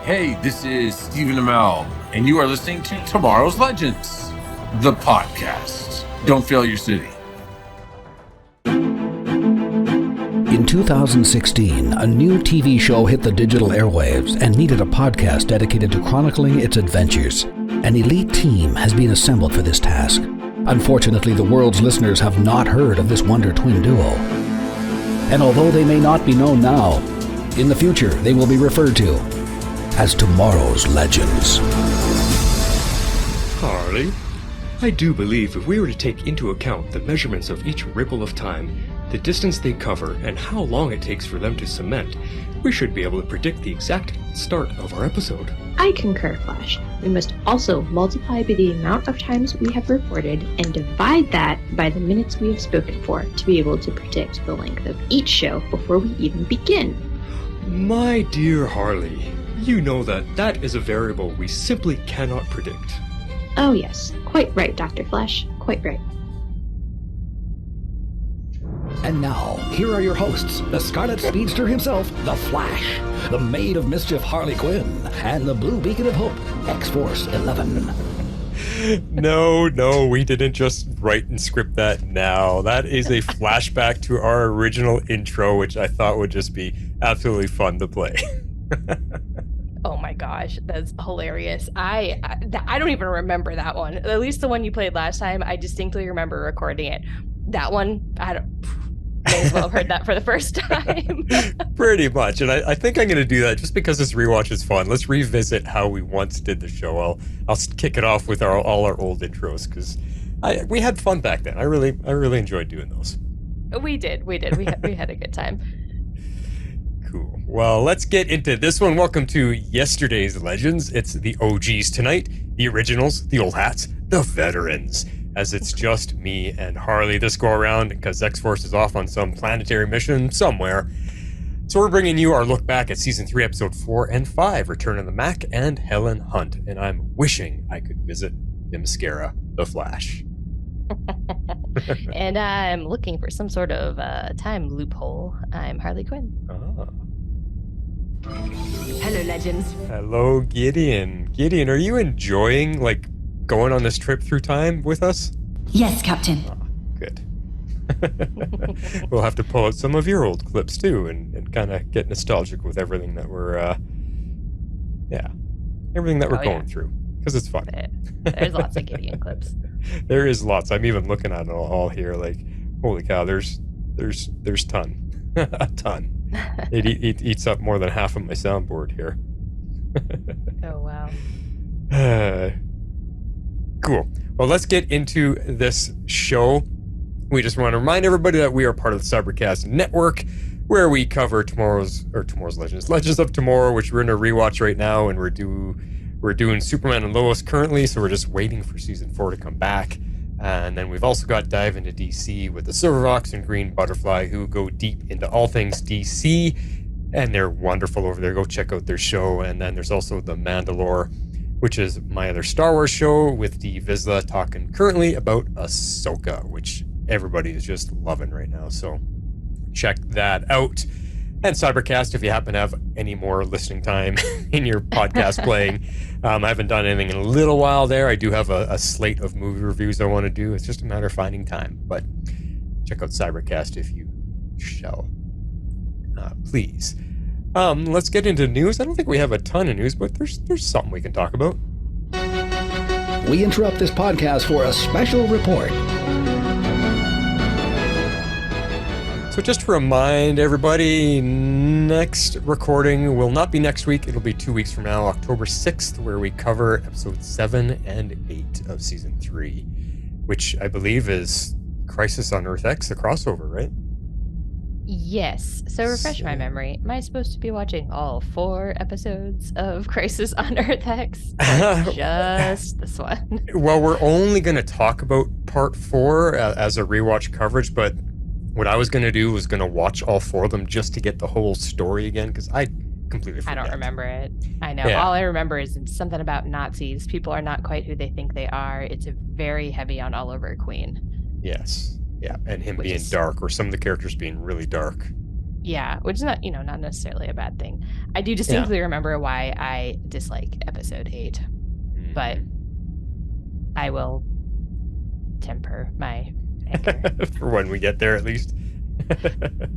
Hey, this is Stephen Amell, and you are listening to Tomorrow's Legends, the podcast. Don't fail your city. In 2016, a new TV show hit the digital airwaves and needed a podcast dedicated to chronicling its adventures. An elite team has been assembled for this task. Unfortunately, the world's listeners have not heard of this wonder twin duo. And although they may not be known now, in the future they will be referred to as Tomorrow's Legends. Harley, I do believe if we were to take into account the measurements of each ripple of time, the distance they cover, and how long it takes for them to cement, we should be able to predict the exact start of our episode. I concur, Flash. We must also multiply by the amount of times we have recorded and divide that by the minutes we have spoken for to be able to predict the length of each show before we even begin. My dear Harley, you know that is a variable we simply cannot predict. Oh yes, quite right, Dr. Flash, quite right. And now, here are your hosts, the Scarlet Speedster himself, the Flash, the Maid of Mischief Harley Quinn, and the Blue Beacon of Hope, X-Force 11. No, we didn't just write and script that now. That is a flashback to our original intro, which I thought would just be absolutely fun to play. Oh my gosh, that's hilarious. I don't even remember that one. At least the one you played last time, I distinctly remember recording it. That one, may as well have heard that for the first time. Pretty much, and I think I'm going to do that just because this rewatch is fun. Let's revisit how we once did the show. I'll kick it off with all our old intros because we had fun back then. I really enjoyed doing those. We did. We had a good time. Cool. Well, let's get into this one. Welcome to yesterday's Legends. It's the OGs tonight, the originals, the old hats, the veterans. As it's just me and Harley this go around because X-Force is off on some planetary mission somewhere. So we're bringing you our look back at Season 3, Episode 4 and 5, Return of the Mac and Helen Hunt. And I'm wishing I could visit Themyscira, the Flash. And I'm looking for some sort of time loophole. I'm Harley Quinn. Ah. Hello, Legends. Hello, Gideon. Gideon, are you enjoying, going on this trip through time with us? Yes, Captain. Oh, good. We'll have to pull out some of your old clips too and kind of get nostalgic with everything that we're going through because it's fun. There's lots of Gideon clips. There is lots. I'm even looking at it all here holy cow, there's ton. A ton. It eats up more than half of my soundboard here. Oh wow. Cool. Well, let's get into this show. We just want to remind everybody that we are part of the Cybercast Network, where we cover Tomorrow's Legends of Tomorrow, which we're in a rewatch right now, and we're doing Superman and Lois currently, so we're just waiting for Season 4 to come back. And then we've also got Dive into DC with the Silverfox and Green Butterfly, who go deep into all things DC, and they're wonderful over there. Go check out their show. And then there's also The Mandalore, which is my other Star Wars show with Dee Vizsla talking currently about Ahsoka, which everybody is just loving right now. So check that out. And Cybercast, if you happen to have any more listening time in your podcast playing. I haven't done anything in a little while there. I do have a slate of movie reviews I want to do. It's just a matter of finding time. But check out Cybercast if you shall. Please. Let's get into news. I don't think we have a ton of news, but there's something we can talk about. We interrupt this podcast for a special report. So just to remind everybody, next recording will not be next week. It'll be 2 weeks from now, October 6th, where we cover episodes 7 and 8 of Season 3, which I believe is Crisis on Earth X, the crossover, right? Yes. So refresh my memory. Am I supposed to be watching all 4 episodes of Crisis on Earth X? Or just this one? Well, we're only going to talk about Part 4 as a rewatch coverage, but what I was going to do was going to watch all 4 of them just to get the whole story again, because I completely forget. I don't remember it. I know. Yeah. All I remember is something about Nazis. People are not quite who they think they are. It's very heavy on Oliver Queen. Yes. Yeah, and him being dark, or some of the characters being really dark. Yeah, which is not, not necessarily a bad thing. I do distinctly remember why I dislike episode 8, but I will temper my anger. For when we get there, at least.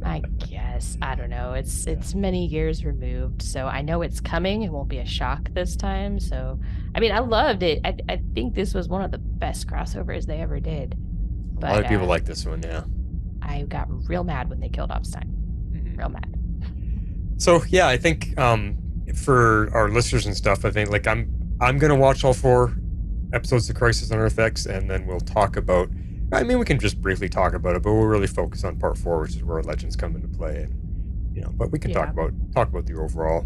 I guess. I don't know. It's many years removed, so I know it's coming. It won't be a shock this time. So, I mean, I loved it. I think this was one of the best crossovers they ever did. A lot of people like this one, yeah. I got real mad when they killed Obstein. Real mad. So, yeah, I think for our listeners and stuff, I think like I'm going to watch all 4 episodes of Crisis on Earth X, and then we'll talk about, I mean, we can just briefly talk about it, but we'll really focus on part 4, which is where Legends come into play. And, but we can talk about the overall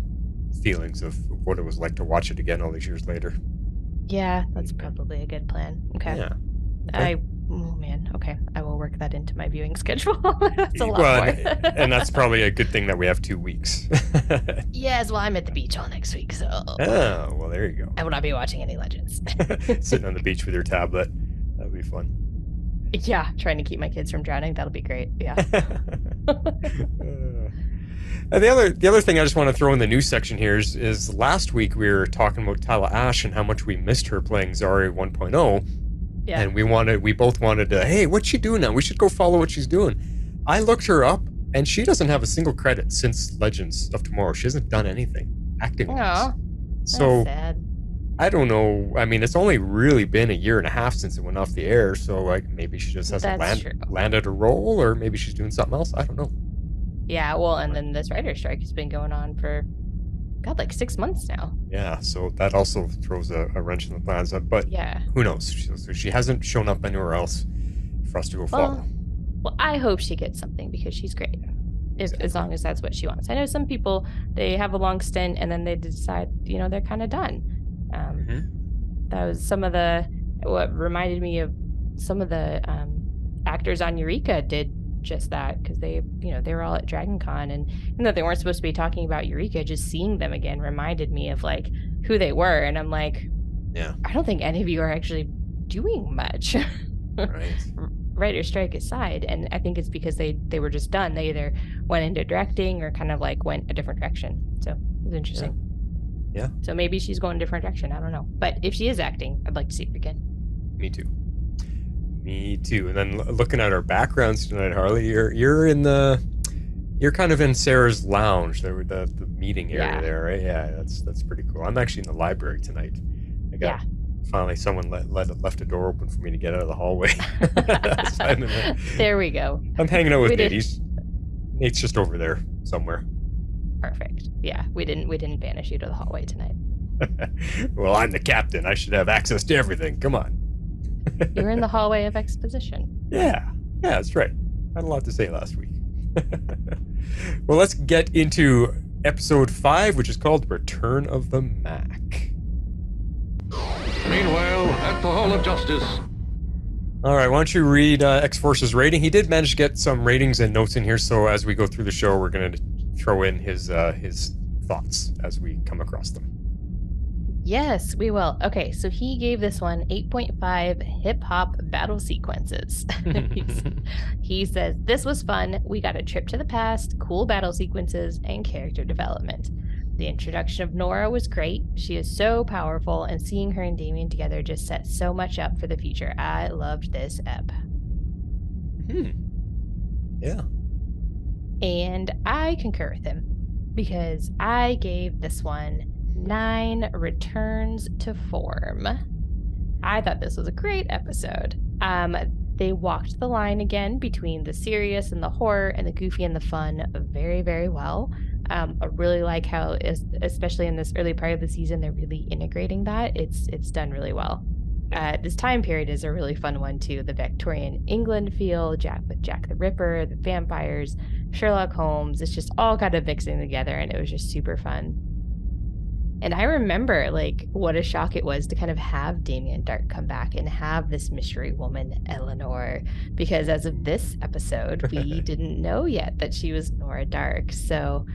feelings of what it was like to watch it again all these years later. Yeah, that's probably a good plan. Okay. Yeah. Okay. Oh man. Okay. I will work that into my viewing schedule. That's a lot more. And that's probably a good thing that we have 2 weeks. Yes. Well, I'm at the beach all next week, so. Oh, well, there you go. I will not be watching any Legends. Sitting on the beach with your tablet. That would be fun. Yeah. Trying to keep my kids from drowning. That'll be great. Yeah. The other thing I just want to throw in the news section here is last week we were talking about Tala Ash and how much we missed her playing Zarya 1.0. Yeah. And we both wanted to, hey, what's she doing now? We should go follow what she's doing. I looked her up, and she doesn't have a single credit since Legends of Tomorrow. She hasn't done anything acting-wise. So, sad. I don't know. I mean, it's only really been a year and a half since it went off the air, so like maybe she just hasn't landed a role, or maybe she's doing something else. I don't know. Yeah, well, and then this writer's strike has been going on for, God, like 6 months now. Yeah, so that also throws a wrench in the plans. But who knows? So she hasn't shown up anywhere else for us to go follow. Well, I hope she gets something because she's great. As long as that's what she wants. I know some people, they have a long stint and then they decide, they're kind of done. That was what reminded me of some of the actors on Eureka did just that, because they were all at Dragon Con, and even though they weren't supposed to be talking about Eureka, just seeing them again reminded me of like who they were, and I'm like, I don't think any of you are actually doing much. Right. Writer's strike aside, and I think it's because they were just done. They either went into directing or kind of like went a different direction. So it was interesting. Yeah. So maybe she's going a different direction. I don't know. But if she is acting, I'd like to see her again. Me too. And then looking at our backgrounds tonight, Harley, you're kind of in Sarah's lounge, the meeting area there, right? Yeah, that's pretty cool. I'm actually in the library tonight. Finally someone left a door open for me to get out of the hallway. There we go. I'm hanging out with Nate. Nate's just over there somewhere. Perfect. Yeah, we didn't banish you to the hallway tonight. Well, I'm the captain. I should have access to everything. Come on. You were in the hallway of exposition. Yeah, that's right. I had a lot to say last week. Well, let's get into episode 5, which is called Return of the Mac. Meanwhile, at the Hall of Justice. All right, why don't you read X-Force's rating? He did manage to get some ratings and notes in here, so as we go through the show, we're going to throw in his thoughts as we come across them. Yes, we will. Okay, so he gave this one 8.5 hip-hop battle sequences. He says, this was fun. We got a trip to the past, cool battle sequences, and character development. The introduction of Nora was great. She is so powerful, and seeing her and Damien together just set so much up for the future. I loved this ep. Yeah. And I concur with him, because I gave this one 9 returns to form. I thought this was a great episode. They walked the line again between the serious and the horror and the goofy and the fun very, very well. I really like how, especially in this early part of the season, they're really integrating that. It's done really well. This time period is a really fun one too. The Victorian England feel, with Jack the Ripper, the vampires, Sherlock Holmes. It's just all kind of mixing together, and it was just super fun. And I remember, like, what a shock it was to kind of have Damien Dark come back and have this mystery woman, Eleanor, because as of this episode, we didn't know yet that she was Nora Dark. So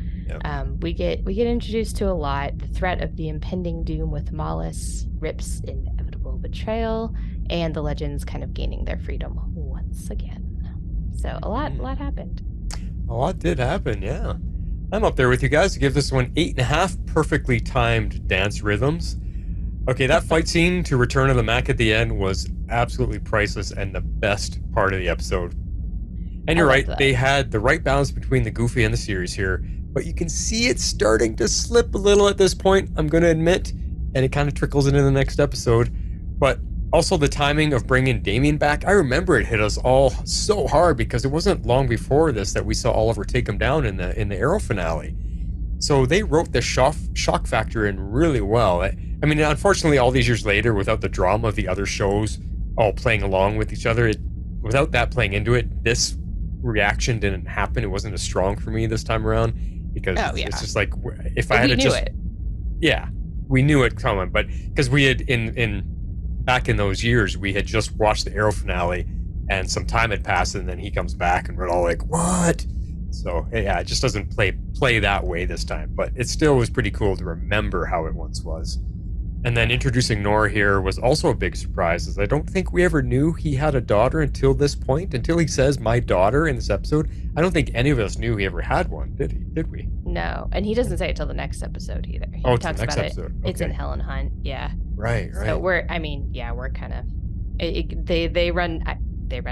we get introduced to a lot. The threat of the impending doom with Mollis, Rip's inevitable betrayal, and the Legends kind of gaining their freedom once again. So a lot happened. A lot did happen, yeah. I'm up there with you guys to give this one 8.5 perfectly timed dance rhythms. Okay, that fight scene to Return of the Mac at the end was absolutely priceless and the best part of the episode. And you're right, they had the right balance between the goofy and the serious here, but you can see it starting to slip a little at this point, I'm going to admit, and it kind of trickles into the next episode. But also the timing of bringing Damien back, I remember it hit us all so hard because it wasn't long before this that we saw Oliver take him down in the Arrow finale. So they wrote the shock factor in really well. I mean, unfortunately, all these years later, without the drama of the other shows all playing along with each other, without that playing into it, this reaction didn't happen. It wasn't as strong for me this time around because it's just like if I had to just we knew it coming, but because we had in back in those years we had just watched the Arrow finale and some time had passed and then he comes back and we're all like, what? So yeah, it just doesn't play that way this time, but it still was pretty cool to remember how it once was. And then introducing Nora here was also a big surprise, as I don't think we ever knew he had a daughter until this point. Until he says "my daughter" in this episode, I don't think any of us knew he ever had one. Did we? No, and he doesn't say it till the next episode either. He talks about episode. it. Okay. It's in Helen Hunt. Yeah. Right. So we're kind of they run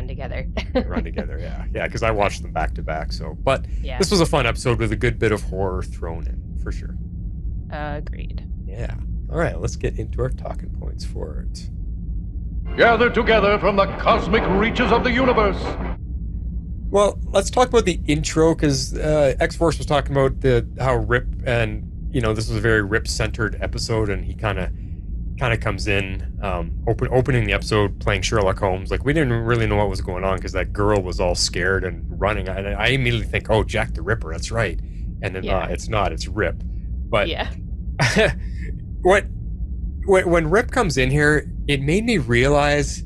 together. They run together. Yeah. Because I watched them back to back. So, but this was a fun episode with a good bit of horror thrown in for sure. Agreed. Yeah. All right, let's get into our talking points for it. Gathered together from the cosmic reaches of the universe. Well, let's talk about the intro, because X-Force was talking about how Rip, and this was a very Rip-centered episode, and he kind of comes in, opening the episode playing Sherlock Holmes. Like, we didn't really know what was going on because that girl was all scared and running. And I immediately think, oh, Jack the Ripper, that's right. And then it's not, it's Rip. But when Rip comes in here, it made me realize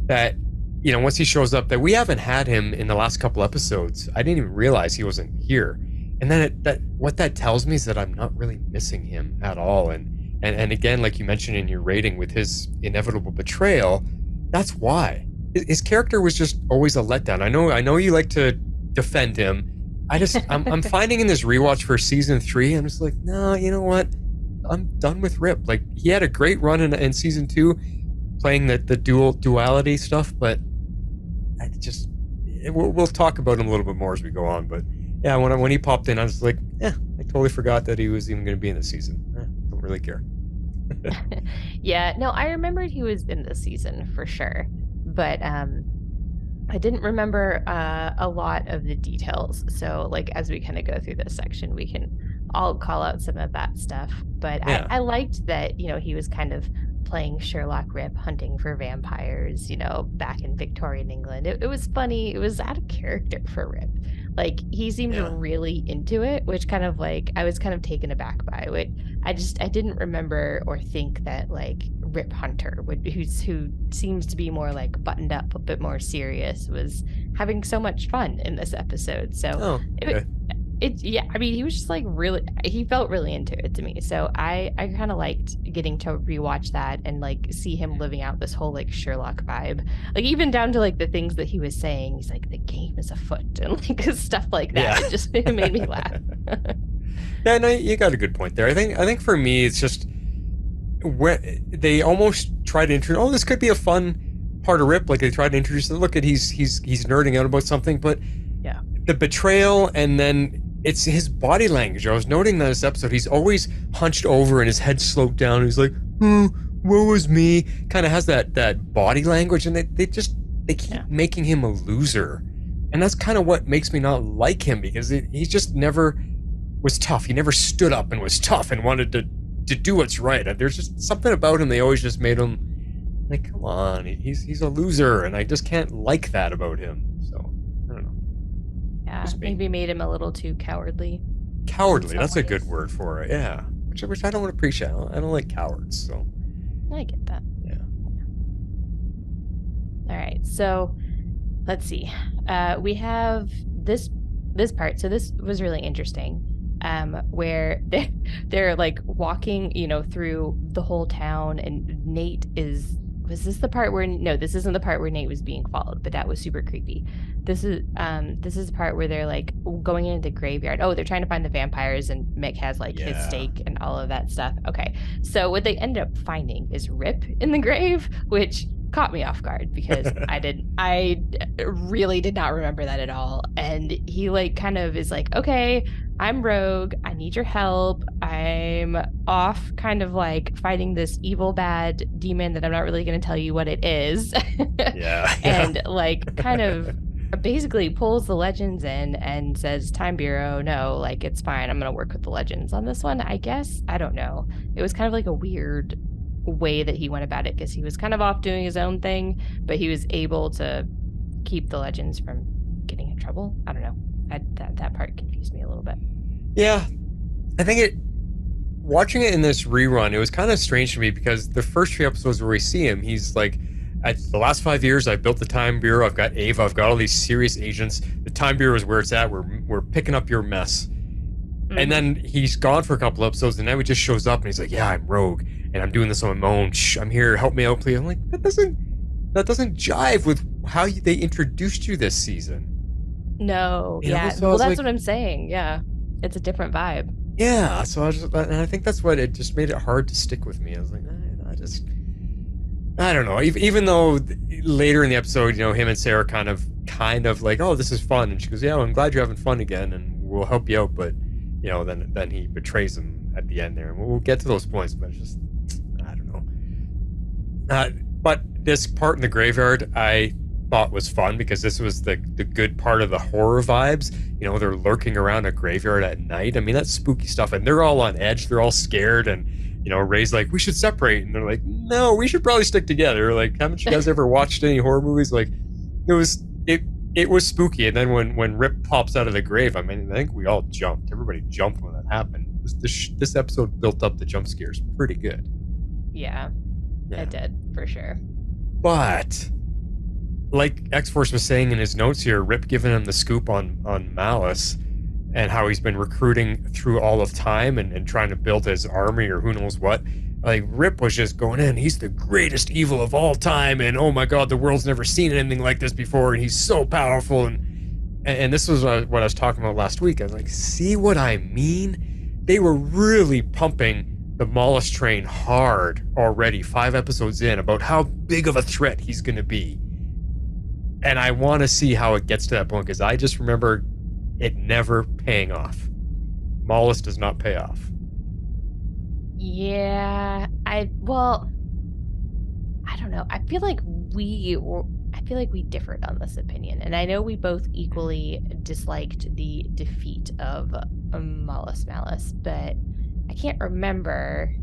that, once he shows up, that we haven't had him in the last couple episodes. I didn't even realize he wasn't here. And then what that tells me is that I'm not really missing him at all. And again, like you mentioned in your rating with his inevitable betrayal, that's why. His character was just always a letdown. I know you like to defend him. I'm finding in this rewatch for season 3, I'm just like, no, you know what? I'm done with Rip. Like, he had a great run in season 2, playing the duality stuff, but we'll talk about him a little bit more as we go on. But yeah, when he popped in, I was like, I totally forgot that he was even going to be in the season. Don't really care. Yeah, no, I remembered he was in this season for sure, but I didn't remember a lot of the details. So, like, as we kind of go through this section, we can all call out some of that stuff. But I liked that, he was kind of playing Sherlock Rip, hunting for vampires, back in Victorian England. It was funny. It was out of character for Rip. Like, he seemed really into it, which kind of like, I was kind of taken aback by it. I didn't remember or think that, like, Rip Hunter, who seems to be more like buttoned up, a bit more serious, was having so much fun in this episode. So he was just like he felt really into it to me. So I kind of liked getting to rewatch that and like see him living out this whole like Sherlock vibe, like even down to like the things that he was saying. He's like, the game is afoot, and like stuff like that. Yeah. It made me laugh. Yeah, no, you got a good point there. I think for me, it's just where they almost try to introduce. Oh, this could be a fun part of Rip. Like, they tried to introduce. Look at he's nerding out about something, but the betrayal, and then it's his body language. I was noting that this episode, he's always hunched over and his head sloped down. He's like, woe is me. Kind of has that body language, and they keep making him a loser, and that's kind of what makes me not like him, because he just never was tough. He never stood up and was tough and wanted to do what's right. And there's just something about him. They always just made him like, come on, he's a loser, and I just can't like that about him. So I don't know. Yeah, maybe made him a little too cowardly. Cowardly, that's a good word for it. Yeah, which I don't appreciate. I don't like cowards. So I get that. Yeah. All right, so let's see. We have this part. So this was really interesting. Where they're like walking, through the whole town, and Nate is was this the part where no, this isn't the part where Nate was being followed, but that was super creepy. This is the part where they're like going into the graveyard. Oh, they're trying to find the vampires, and Mick has like his stake and all of that stuff. Okay, so what they ended up finding is Rip in the grave, which caught me off guard because I really did not remember that at all. And he like kind of is like, okay, I'm rogue, I need your help, I'm off kind of like fighting this evil bad demon that I'm not really going to tell you what it is. And like kind of basically pulls the legends in and says, Time Bureau, no, like it's fine, I'm going to work with the legends on this one, I guess. I don't know, it was kind of like a weird way that he went about it because he was kind of off doing his own thing, but he was able to keep the legends from getting in trouble. I don't know. That part confused me a little bit. Yeah, I think watching it in this rerun, it was kind of strange to me because the first few episodes where we see him, he's like, at the last 5 years, I built the Time Bureau. I've got Ava. I've got all these serious agents. The Time Bureau is where it's at. We're picking up your mess. Mm-hmm. And then he's gone for a couple episodes, and now he just shows up and he's like, yeah, I'm rogue and I'm doing this on my own. Shh, I'm here. Help me out, please. I'm like, that doesn't jive with how they introduced you this season. No, you know? yeah. So well, that's like, what I'm saying. Yeah, it's a different vibe. Yeah, so and I think that's what it just made it hard to stick with me. I was like, I don't know. Even though later in the episode, him and Sarah kind of like, oh, this is fun, and she goes, yeah, well, I'm glad you're having fun again, and we'll help you out, but then he betrays him at the end there, and we'll get to those points, but it's just, I don't know. But this part in the graveyard, I thought was fun because this was the good part of the horror vibes. They're lurking around a graveyard at night. I mean, that's spooky stuff, and they're all on edge. They're all scared, and Ray's like, we should separate, and they're like, no, we should probably stick together. Like, haven't you guys ever watched any horror movies? Like, it was spooky, and then when Rip pops out of the grave, I mean, I think we all jumped. Everybody jumped when that happened. This episode built up the jump scares pretty good. Yeah, it did for sure. But like X-Force was saying in his notes here, Rip giving him the scoop on Malice and how he's been recruiting through all of time and trying to build his army or who knows what. Like, Rip was just going in, he's the greatest evil of all time, and oh my god, the world's never seen anything like this before, and he's so powerful. And this was what I was talking about last week. I was like, see what I mean? They were really pumping the Malice train hard already, 5 episodes in, about how big of a threat he's going to be. And I want to see how it gets to that point, because I just remember it never paying off. Malice does not pay off. Yeah, I don't know. I feel like we differed on this opinion, and I know we both equally disliked the defeat of Malice, but I can't remember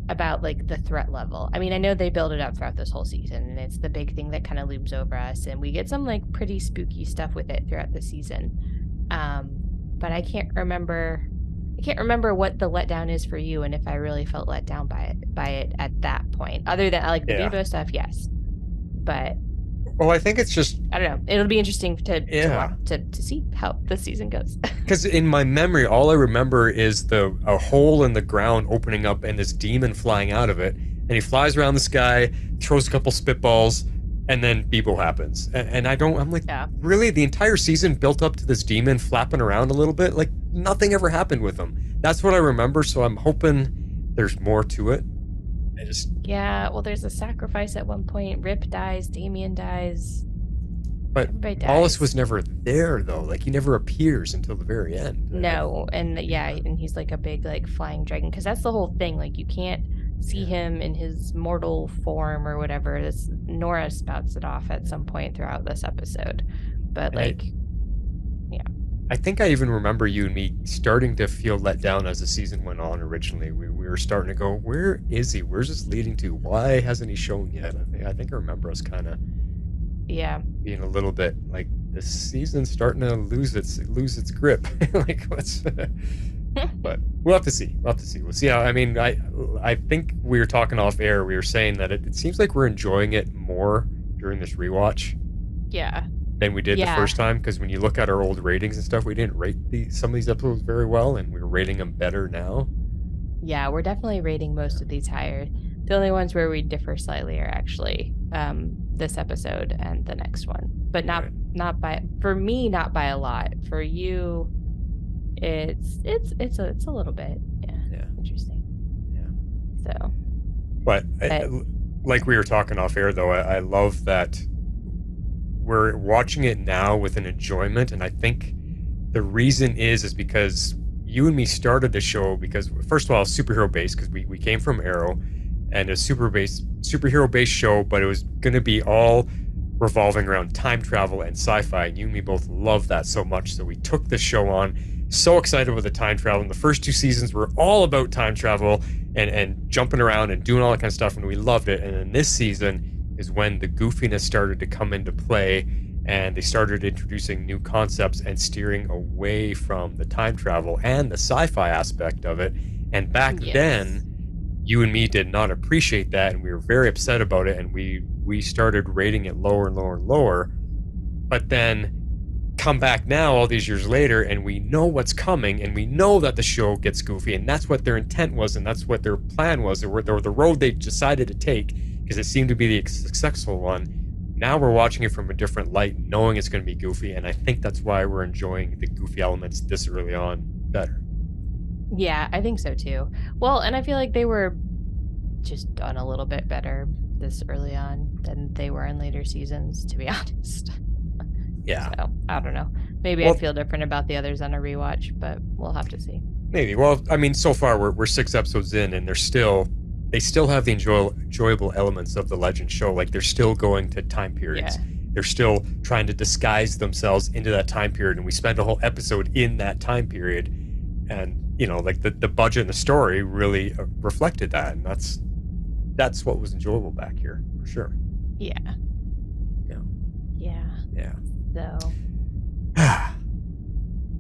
about like the threat level. I mean, I know they build it up throughout this whole season, and it's the big thing that kind of looms over us, and we get some like pretty spooky stuff with it throughout the season. But I can't remember what the letdown is for you, and if I really felt let down by it at that point. Other than like the Bebo stuff, yes. But well, I think it's just, I don't know. It'll be interesting to see how the season goes. Because in my memory, all I remember is a hole in the ground opening up and this demon flying out of it, and he flies around the sky, throws a couple spitballs, and then Bebo happens. I'm like, really? The entire season built up to this demon flapping around a little bit? Like, nothing ever happened with him. That's what I remember, so I'm hoping there's more to it. Yeah, well, there's a sacrifice at one point. Rip dies, Damien dies. But Malice was never there, though. Like, he never appears until the very end. No, and he's like a big, like, flying dragon. Because that's the whole thing. Like, you can't see him in his mortal form or whatever. Nora spouts it off at some point throughout this episode. But, I think I even remember you and me starting to feel let down as the season went on originally. We were starting to go, where is he? Where's this leading to? Why hasn't he shown yet? I think I remember us kind of being a little bit like, this season's starting to lose its grip. Like, what's... But we'll have to see. We'll see how. I mean, I think we were talking off air. We were saying that it seems like we're enjoying it more during this rewatch. Yeah. Than we did the first time, because when you look at our old ratings and stuff, we didn't rate some of these episodes very well, and we're rating them better now. Yeah, we're definitely rating most of these higher. The only ones where we differ slightly are actually this episode and the next one, but not by, for me, not by a lot. For you, it's a little bit, yeah. Interesting. Yeah. So, but like we were talking off air, though, I love that we're watching it now with an enjoyment, and I think the reason is because you and me started the show because, first of all, superhero based, because we came from Arrow, and a superhero based show, but it was going to be all revolving around time travel and sci-fi, and you and me both love that so much, so we took this show on, so excited with the time travel, and the first 2 seasons were all about time travel and jumping around and doing all that kind of stuff, and we loved it. And then this season is when the goofiness started to come into play, and they started introducing new concepts and steering away from the time travel and the sci-fi aspect of it. And back then, you and me did not appreciate that, and we were very upset about it, and we started rating it lower and lower and lower. But then come back now all these years later, and we know what's coming, and we know that the show gets goofy, and that's what their intent was, and that's what their plan was, or the road they decided to take, because it seemed to be the successful one. Now we're watching it from a different light, knowing it's going to be goofy, and I think that's why we're enjoying the goofy elements this early on better. Yeah, I think so too. Well, and I feel like they were just done a little bit better this early on than they were in later seasons, to be honest. Yeah. So, I don't know. Maybe I feel different about the others on a rewatch, but we'll have to see. Maybe. Well, I mean, so far we're 6 episodes in, and they still have the enjoyable elements of the Legend show. Like, they're still going to time periods. Yeah. They're still trying to disguise themselves into that time period, and we spend a whole episode in that time period. And, you know, like the budget and the story really reflected that, and that's what was enjoyable back here, for sure. Yeah. Yeah. So.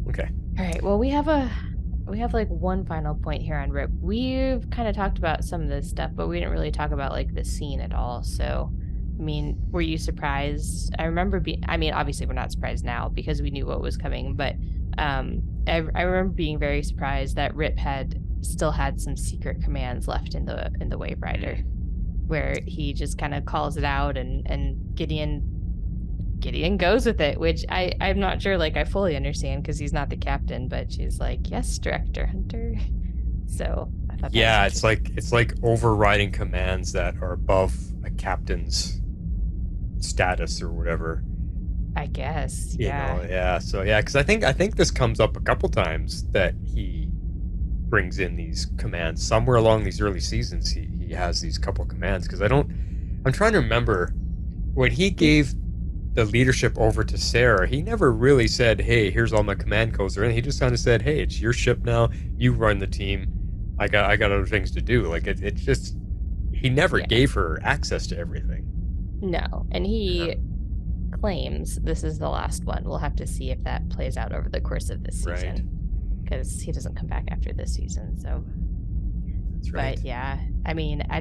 Okay. All right. Well, we have like one final point here on Rip. We've kind of talked about some of this stuff, but we didn't really talk about like the scene at all. So, I mean, were you surprised? I remember obviously we're not surprised now because we knew what was coming, but I remember being very surprised that Rip still had some secret commands left in the Wave Rider, where he just kind of calls it out, and Gideon goes with it, which I'm not sure like I fully understand because he's not the captain, but she's like, yes, Director Hunter. So I thought it's like overriding commands that are above a captain's status or whatever, I guess. You know, so because I think this comes up a couple times that he brings in these commands somewhere along these early seasons. He has these couple commands, because I'm trying to remember when he gave the leadership over to Sarah, he never really said, hey, here's all my command codes or anything. He just kind of said, hey, it's your ship now, you run the team, I got other things to do. Like it just, he never gave her access to everything. No, and he claims this is the last one. We'll have to see if that plays out over the course of this season, because he doesn't come back after this season. So that's right. But yeah, I mean, I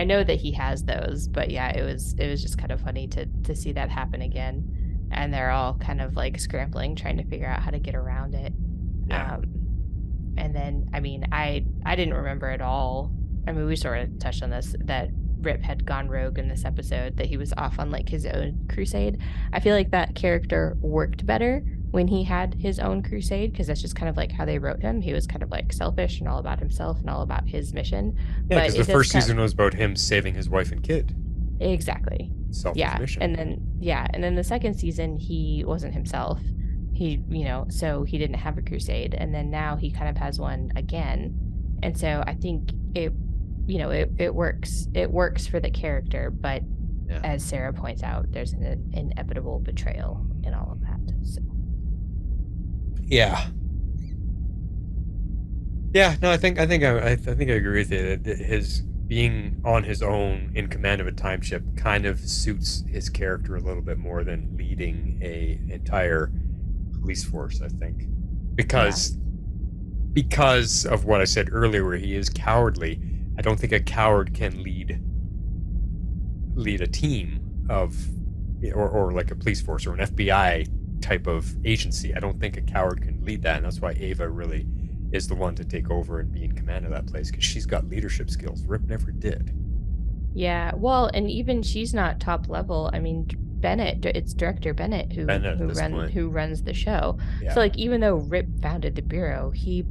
know that he has those, but yeah, it was just kind of funny to see that happen again, and they're all kind of like scrambling, trying to figure out how to get around it. And then, I mean, I didn't remember at all. I mean, we sort of touched on this, that Rip had gone rogue in this episode, that he was off on like his own crusade. I feel like that character worked better when he had his own crusade, because that's just kind of like how they wrote him. He was kind of like selfish and all about himself and all about his mission. Yeah, because the first season was about him saving his wife and kid. Exactly. Selfish mission. And then the second season he wasn't himself. He, so he didn't have a crusade, and then now he kind of has one again. And so I think it works. It works for the character, but as Sarah points out, there's an inevitable betrayal in all of that. So. Yeah. No, I think I agree with you. That his being on his own in command of a time ship kind of suits his character a little bit more than leading a entire police force, I think, because of what I said earlier, where he is cowardly. I don't think a coward can lead a team of, or like a police force or an FBI type of agency. I don't think a coward can lead that, and that's why Ava really is the one to take over and be in command of that place because she's got leadership skills. Rip never did. Yeah, well, and even she's not top level. I mean, Bennett, it's director Bennett who runs the show. Yeah. So like, even though Rip founded the bureau, he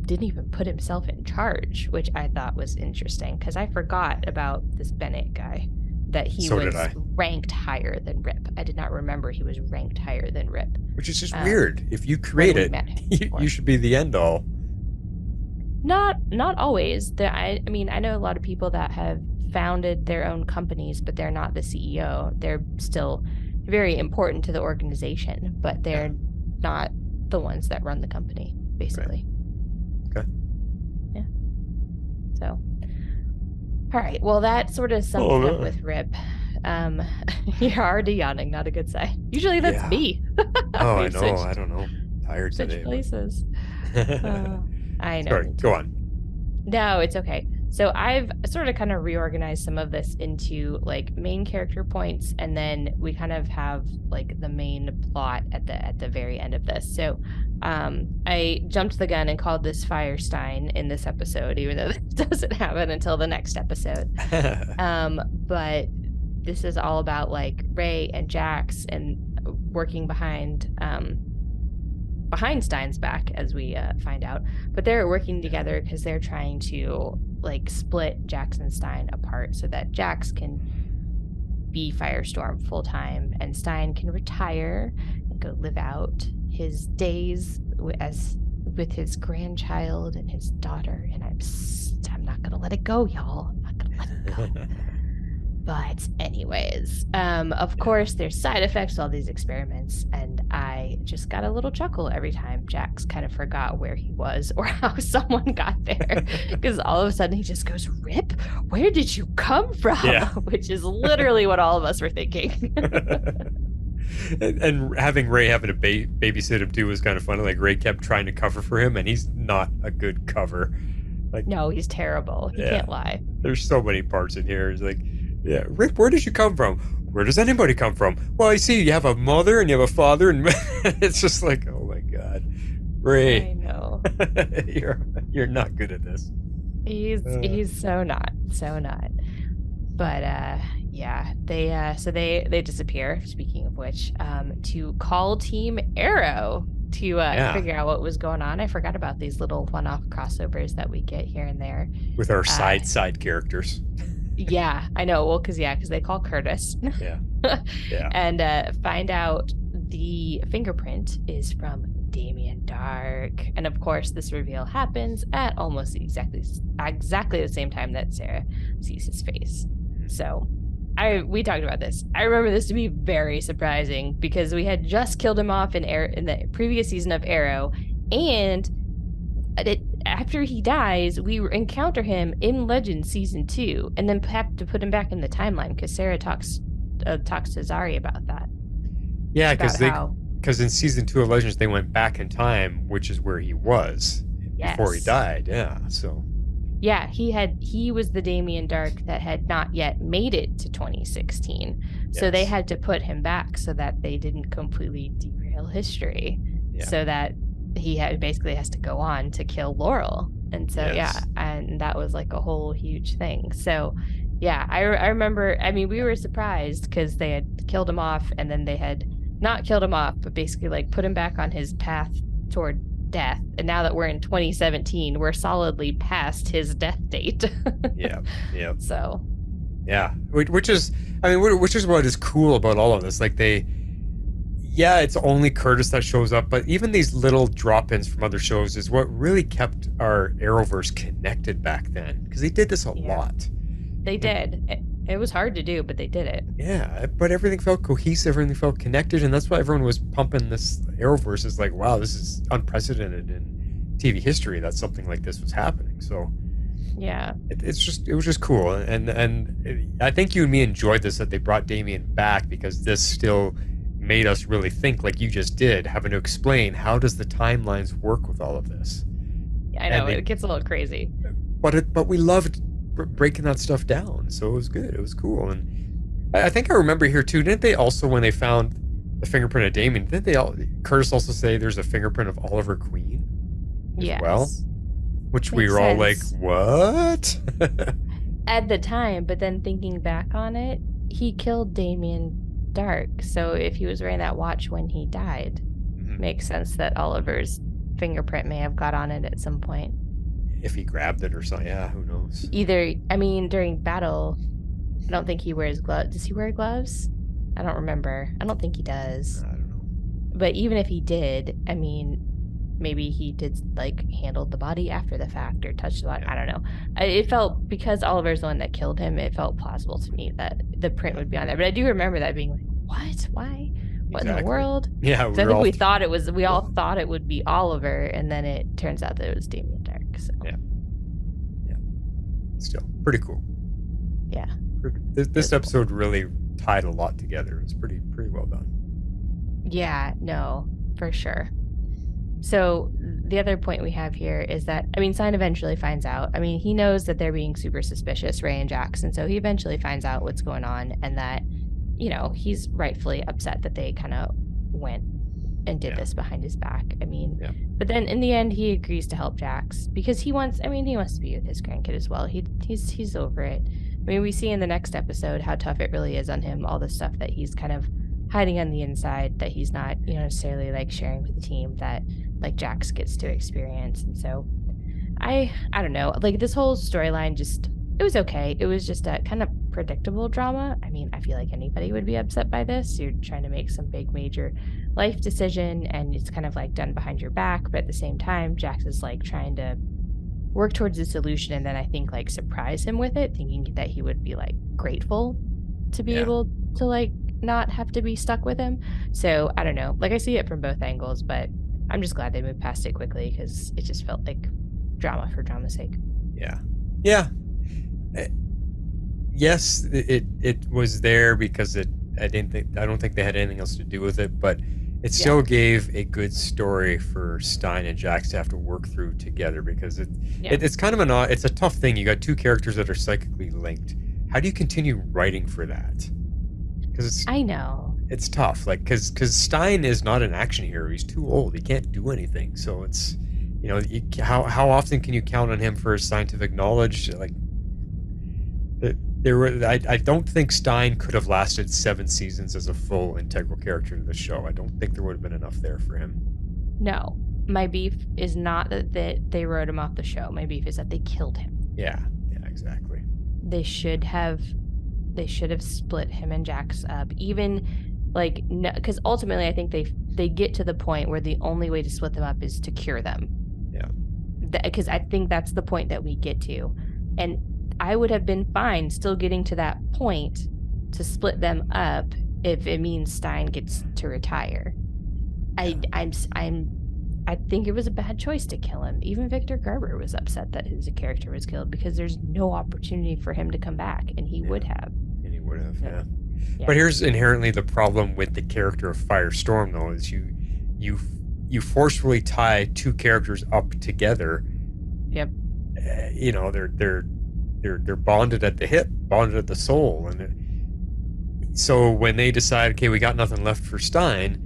didn't even put himself in charge, which I thought was interesting because I forgot about this Bennett guy, that he was ranked higher than Rip. I did not remember he was ranked higher than Rip. Which is just weird. If you create it, you should be the end all. Not always. I mean, I know a lot of people that have founded their own companies, but they're not the CEO. They're still very important to the organization, but they're not the ones that run the company, basically. Right. Okay. Yeah. So, all right. Well, that sort of sums it up with Rip. You're already yawning. Not a good sign. Usually that's me. Oh, I know. I don't know. Tired today. Switch places. I know. Sorry. Go on. No, it's okay. So I've sort of kind of reorganized some of this into like main character points, and then we kind of have like the main plot at the very end of this. So I jumped the gun and called this Firestein in this episode, even though it doesn't happen until the next episode. But this is all about like Ray and Jax and working behind Stein's back, as we find out. But they're working together because they're trying to like split Jax and Stein apart so that Jax can be Firestorm full time and Stein can retire and go live out his days with his grandchild and his daughter. And I'm not gonna let it go, y'all. I'm not gonna let it go. But anyways, of course, there's side effects to all these experiments, and I just got a little chuckle every time Jax kind of forgot where he was or how someone got there, because all of a sudden he just goes, "Rip, where did you come from?" Yeah. Which is literally what all of us were thinking. And having Ray having to babysit him too was kind of funny. Like Ray kept trying to cover for him, and he's not a good cover. Like, no, he's terrible. He can't lie. There's so many parts in here. It's like, yeah, Rip, where did you come from? Where does anybody come from? Well, I see you have a mother and you have a father, and it's just like, oh my God, Ray. I know. you're not good at this. He's so not. But yeah, they disappear. Speaking of which, to call Team Arrow to figure out what was going on. I forgot about these little one-off crossovers that we get here and there with our side characters. Yeah, I know. Well, because they call Curtis. Yeah. And find out the fingerprint is from Damien Dark. And of course, this reveal happens at almost exactly the same time that Sarah sees his face. So we talked about this. I remember this to be very surprising because we had just killed him off in the previous season of Arrow, and after he dies, we encounter him in Legends season 2, and then have to put him back in the timeline because Sarah talks to Zari about that. Yeah, because in season 2 of Legends they went back in time, which is where he was before he died. Yeah, so yeah, he was the Damien Dark that had not yet made it to 2016, so they had to put him back so that they didn't completely derail history, so that he basically has to go on to kill Laurel. And so, and that was like a whole huge thing. So, yeah, I remember, I mean, we were surprised because they had killed him off and then they had not killed him off, but basically like put him back on his path toward death. And now that we're in 2017, we're solidly past his death date. Yeah. So. Yeah, which is what is cool about all of this. Like it's only Curtis that shows up, but even these little drop-ins from other shows is what really kept our Arrowverse connected back then, because they did this a lot. They did. It was hard to do, but they did it. Yeah, but everything felt cohesive, everything felt connected, and that's why everyone was pumping this Arrowverse as like, wow, this is unprecedented in TV history that something like this was happening. So yeah, it was just cool, and I think you and me enjoyed this, that they brought Damien back, because this still made us really think, like you just did, having to explain how does the timelines work with all of this. Yeah, I know, it gets a little crazy. But we loved breaking that stuff down, so it was good. It was cool. And I think I remember here too, didn't they also, when they found the fingerprint of Damien, Curtis also say there's a fingerprint of Oliver Queen? as Yes. well, which we Makes were all like, sense. what? At the time, but then thinking back on it, he killed Damien Dark. So if he was wearing that watch when he died, makes sense that Oliver's fingerprint may have got on it at some point. If he grabbed it or something, yeah, who knows? Either, I mean, during battle, I don't think he wears gloves. Does he wear gloves? I don't remember. I don't think he does. I don't know. But even if he did, I mean, maybe he did like handled the body after the fact or touched the body. I don't know. It felt, because Oliver's the one that killed him, it felt plausible to me that the print would be on there. But I do remember that being like, what? Why? What in the world? Yeah, I think we all thought it would be Oliver, and then it turns out that it was Damien Dark. So yeah. Still pretty cool. Yeah. This episode really tied a lot together. It was pretty well done. Yeah, no, for sure. So the other point we have here is that, I mean, Stein eventually finds out. I mean, he knows that they're being super suspicious, Ray and Jackson, so he eventually finds out what's going on, and that, you know, he's rightfully upset that they kind of went and did this behind his back. I mean, but then in the end, he agrees to help Jax because he wants to be with his grandkid as well. He's over it. I mean, we see in the next episode how tough it really is on him, all the stuff that he's kind of hiding on the inside that he's not, you know, necessarily like sharing with the team, that like Jax gets to experience. And so I don't know, like this whole storyline just, it was okay. It was just a kind of predictable drama. I mean, I feel like anybody would be upset by this. You're trying to make some big major life decision and it's kind of like done behind your back, but at the same time Jax is like trying to work towards a solution and then I think like surprise him with it, thinking that he would be like grateful to be able to like not have to be stuck with him. So I don't know, like I see it from both angles, but I'm just glad they moved past it quickly because it just felt like drama for drama's sake. Yeah. Yes, it was there because I don't think they had anything else to do with it, but it still gave a good story for Stein and Jax to have to work through together because it's kind of it's a tough thing. You got two characters that are psychically linked. How do you continue writing for that? Because I know it's tough, like because Stein is not an action hero. He's too old. He can't do anything. So it's, you know, how often can you count on him for his scientific knowledge? Like I don't think Stein could have lasted 7 seasons as a full integral character to the show. I don't think there would have been enough there for him. No, my beef is not that they wrote him off the show. My beef is that they killed him. Yeah, exactly. They should have split him and Jax up, even like, because ultimately I think they get to the point where the only way to split them up is to cure them. Yeah. Because I think that's the point that we get to, and I would have been fine still getting to that point to split them up if it means Stein gets to retire. I think it was a bad choice to kill him. Even Victor Garber was upset that his character was killed because there's no opportunity for him to come back, and he would have. And he would have, yeah. But here's inherently the problem with the character of Firestorm, though, is you forcefully tie two characters up together. Yep. You know, they're bonded at the hip, bonded at the soul, and so when they decide, okay, we got nothing left for Stein,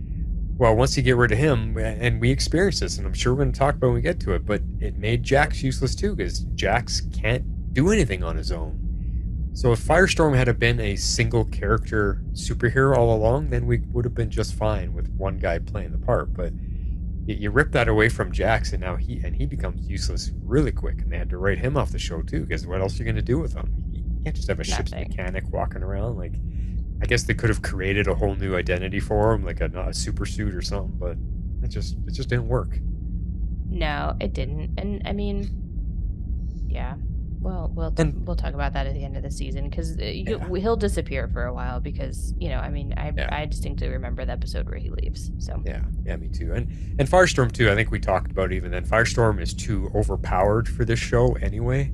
well, once you get rid of him, and we experience this, and I'm sure we're going to talk about when we get to it, but it made Jax useless too, because Jax can't do anything on his own. So if Firestorm had been a single character superhero all along, then we would have been just fine with one guy playing the part. But you rip that away from Jax, and now he becomes useless really quick, and they had to write him off the show too, because what else are you going to do with him? You can't just have a ship's mechanic walking around. Like, I guess they could have created a whole new identity for him, like a super suit or something, but it just didn't work. No, it didn't. And I mean, yeah. Well, we'll talk about that at the end of the season, because he'll disappear for a while because, you know, I mean, I distinctly remember the episode where he leaves. So yeah, me too. And Firestorm too. I think we talked about even then. Firestorm is too overpowered for this show anyway.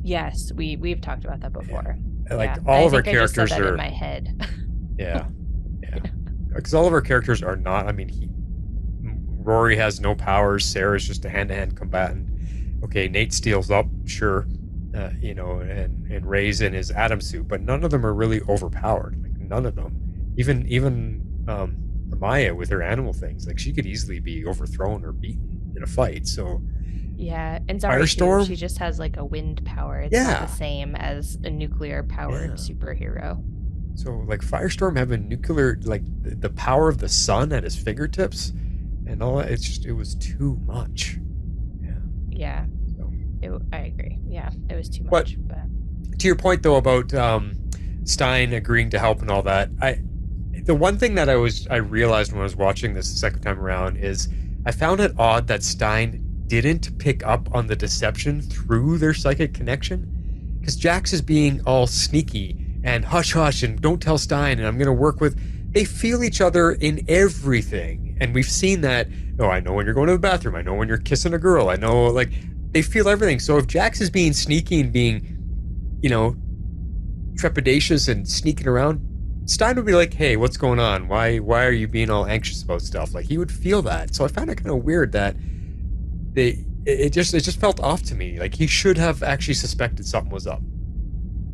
Yes, we've talked about that before. Yeah. Like all of our characters I just said that in my head. Yeah. Because all of our characters are not. I mean, Rory has no powers. Sarah's just a hand-to-hand combatant. Okay, Nate steals up, sure. You know, and Ray's in his Atom suit, but none of them are really overpowered. Like, none of them. Even Maya with her animal things, like, she could easily be overthrown or beaten. in a fight. So Yeah, and Zari too, Firestorm? she just has like a wind power. It's not Yeah. the same as a nuclear powered Yeah. superhero. So like Firestorm having nuclear, like the power of the sun at his fingertips and all that, it was too much. Yeah, So. I agree. Yeah, it was too But- much. But To your point though about Stein agreeing to help and all that, the one thing that I realized when I was watching this the second time around is I found it odd that Stein didn't pick up on the deception through their psychic connection, because Jax is being all sneaky and hush hush and don't tell Stein and I'm going to work with. They feel each other in everything, and we've seen that. Oh, I know when you're going to the bathroom. I know when you're kissing a girl. I know, like, they feel everything. So if Jax is being sneaky and being, trepidatious and sneaking around, Stein would be like, hey, what's going on? Why are you being all anxious about stuff? Like, he would feel that. So I found it kind of weird that it just felt off to me. Like, he should have actually suspected something was up.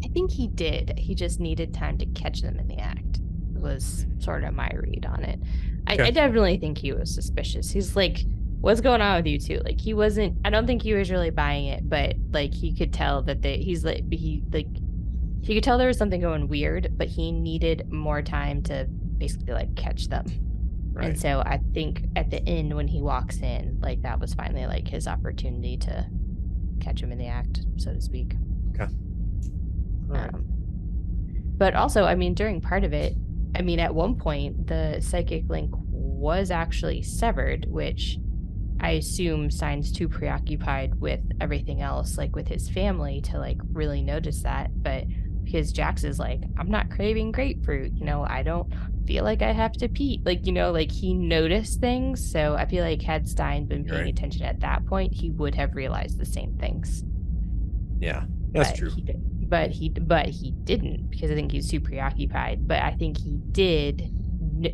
I think he did. He just needed time to catch them in the act. Was sort of my read on it. Okay. I definitely think he was suspicious. He's like, what's going on with you two? Like, he wasn't, I don't think he was really buying it, but like he could tell that he could tell there was something going weird, but he needed more time to basically like catch them. Right. And so I think at the end when he walks in, like that was finally like his opportunity to catch him in the act, so to speak. Okay. All right. But also, I mean, during part of it, I mean, at one point, the psychic link was actually severed, which I assume Stein's too preoccupied with everything else, like with his family, to like really notice that. But because Jax is like, I'm not craving grapefruit, I don't feel like I have to pee. Like, like he noticed things. So I feel like had Stein been paying attention at that point, he would have realized the same things. Yeah, that's true. But he didn't, because I think he's too preoccupied. But I think he did.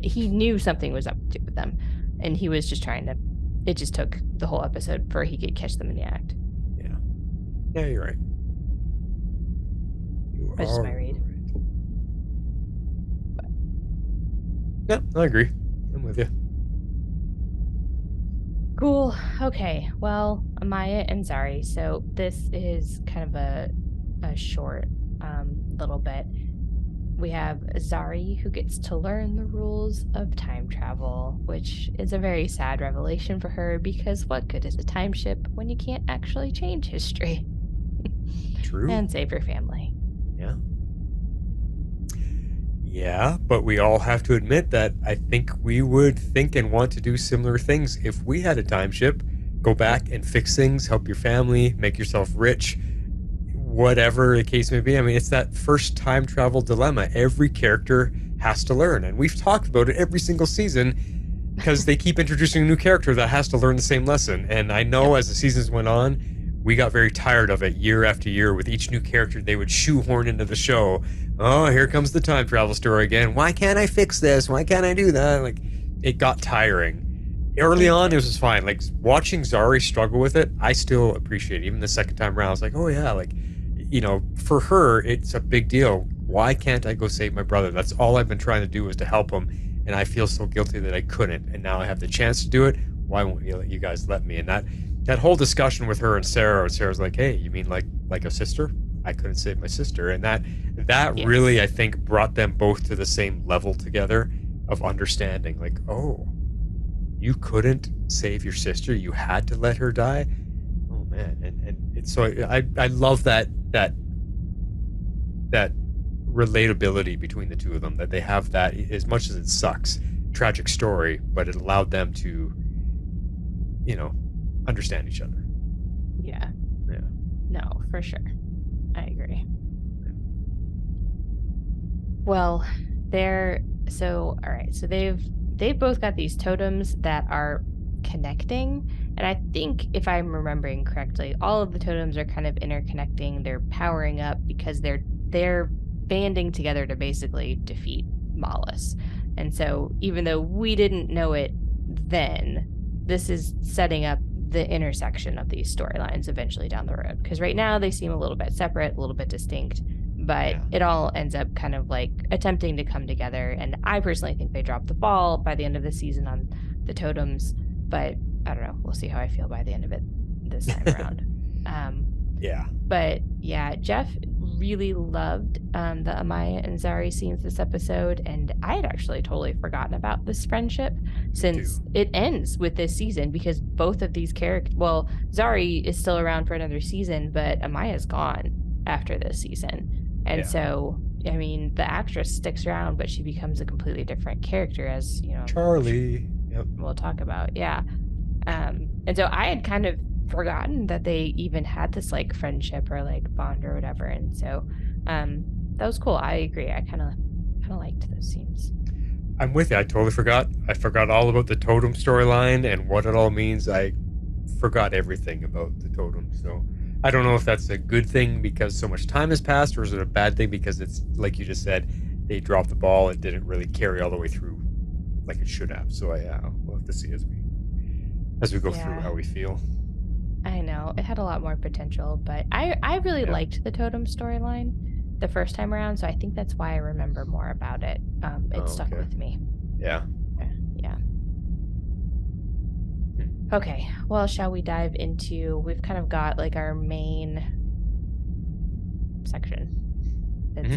He knew something was up with them, and he was just trying to. It just took the whole episode for he could catch them in the act. Yeah, you're right. That's just my read. Yeah, I agree. I'm with you. Cool. Okay. Well, Amaya and Zari. So this is kind of a short little bit. We have Zari, who gets to learn the rules of time travel, which is a very sad revelation for her, because what good is a time ship when you can't actually change history? True. And save your family. Yeah. Yeah, but we all have to admit that I think we would think and want to do similar things if we had a time ship. Go back and fix things, help your family, make yourself rich, whatever the case may be. I mean, it's that first time travel dilemma every character has to learn. And we've talked about it every single season because they keep introducing a new character that has to learn the same lesson. And I know as the seasons went on, we got very tired of it year after year. With each new character they would shoehorn into the show. Oh, here comes the time travel story again. Why can't I fix this? Why can't I do that? Like, it got tiring. Early on, it was just fine. Like, watching Zari struggle with it, I still appreciate it. Even the second time around, I was like, oh yeah, like, for her, it's a big deal. Why can't I go save my brother? That's all I've been trying to do is to help him, and I feel so guilty that I couldn't. And now I have the chance to do it. Why won't you guys let me? And that whole discussion with her and Sarah's like, hey, you mean like a sister? I couldn't save my sister. And that yes. Really, I think, brought them both to the same level together of understanding. Like, oh, you couldn't save your sister. You had to let her die. Oh man. And it's so I love that relatability between the two of them, that they have that, as much as it sucks, tragic story, but it allowed them to, understand each other. Yeah. No, for sure. I agree. Well, so they've both got these totems that are connecting, and I think, if I'm remembering correctly, all of the totems are kind of interconnecting. They're powering up because they're banding together to basically defeat Mollis. And so even though we didn't know it then, this is setting up the intersection of these storylines eventually down the road, because right now they seem a little bit separate, a little bit distinct, but it all ends up kind of like attempting to come together. And I personally think they dropped the ball by the end of the season on the totems, but I don't know. We'll see how I feel by the end of it this time around. Yeah. But yeah, Jeff really loved the Amaya and Zari scenes this episode, and I had actually totally forgotten about this friendship since it ends with this season, because both of these characters, well, Zari is still around for another season, but Amaya's gone after this season. And so, I mean, the actress sticks around, but she becomes a completely different character, as you know, Charlie. we'll talk about. Yeah. And so I had kind of forgotten that they even had this like friendship or like bond or whatever, and so that was cool. I agree. I kind of liked those scenes. I'm with you. I totally forgot. I forgot all about the totem storyline and what it all means. I forgot everything about the totem. So I don't know if that's a good thing because so much time has passed, or is it a bad thing because it's like you just said, they dropped the ball and didn't really carry all the way through like it should have. So we'll have to see as we go through how we feel. I know it had a lot more potential, but I really liked the totem storyline the first time around, so I think that's why I remember more about it. It stuck with me. Yeah. Okay, well, shall we dive into, we've kind of got like our main section.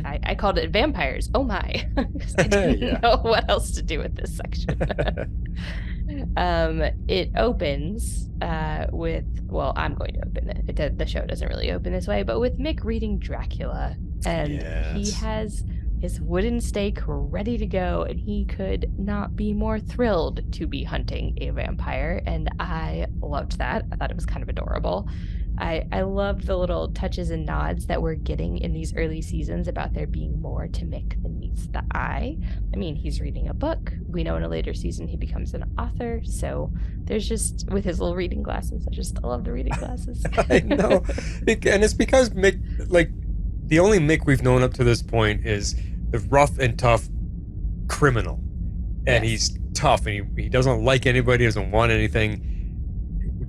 I called it vampires. Oh my, because I didn't know what else to do with this section. It opens with, well, I'm going to open it. The show doesn't really open this way, but with Mick reading Dracula, and he has his wooden stake ready to go, and he could not be more thrilled to be hunting a vampire, and I loved that. I thought it was kind of adorable. I loved the little touches and nods that we're getting in these early seasons about there being more to Mick than meets the eye. I mean, he's reading a book. We know in a later season he becomes an author. So there's just, with his little reading glasses, I love the reading glasses. I know. And it's because Mick, like, the only Mick we've known up to this point is the rough and tough criminal. And he's tough, and he doesn't like anybody, doesn't want anything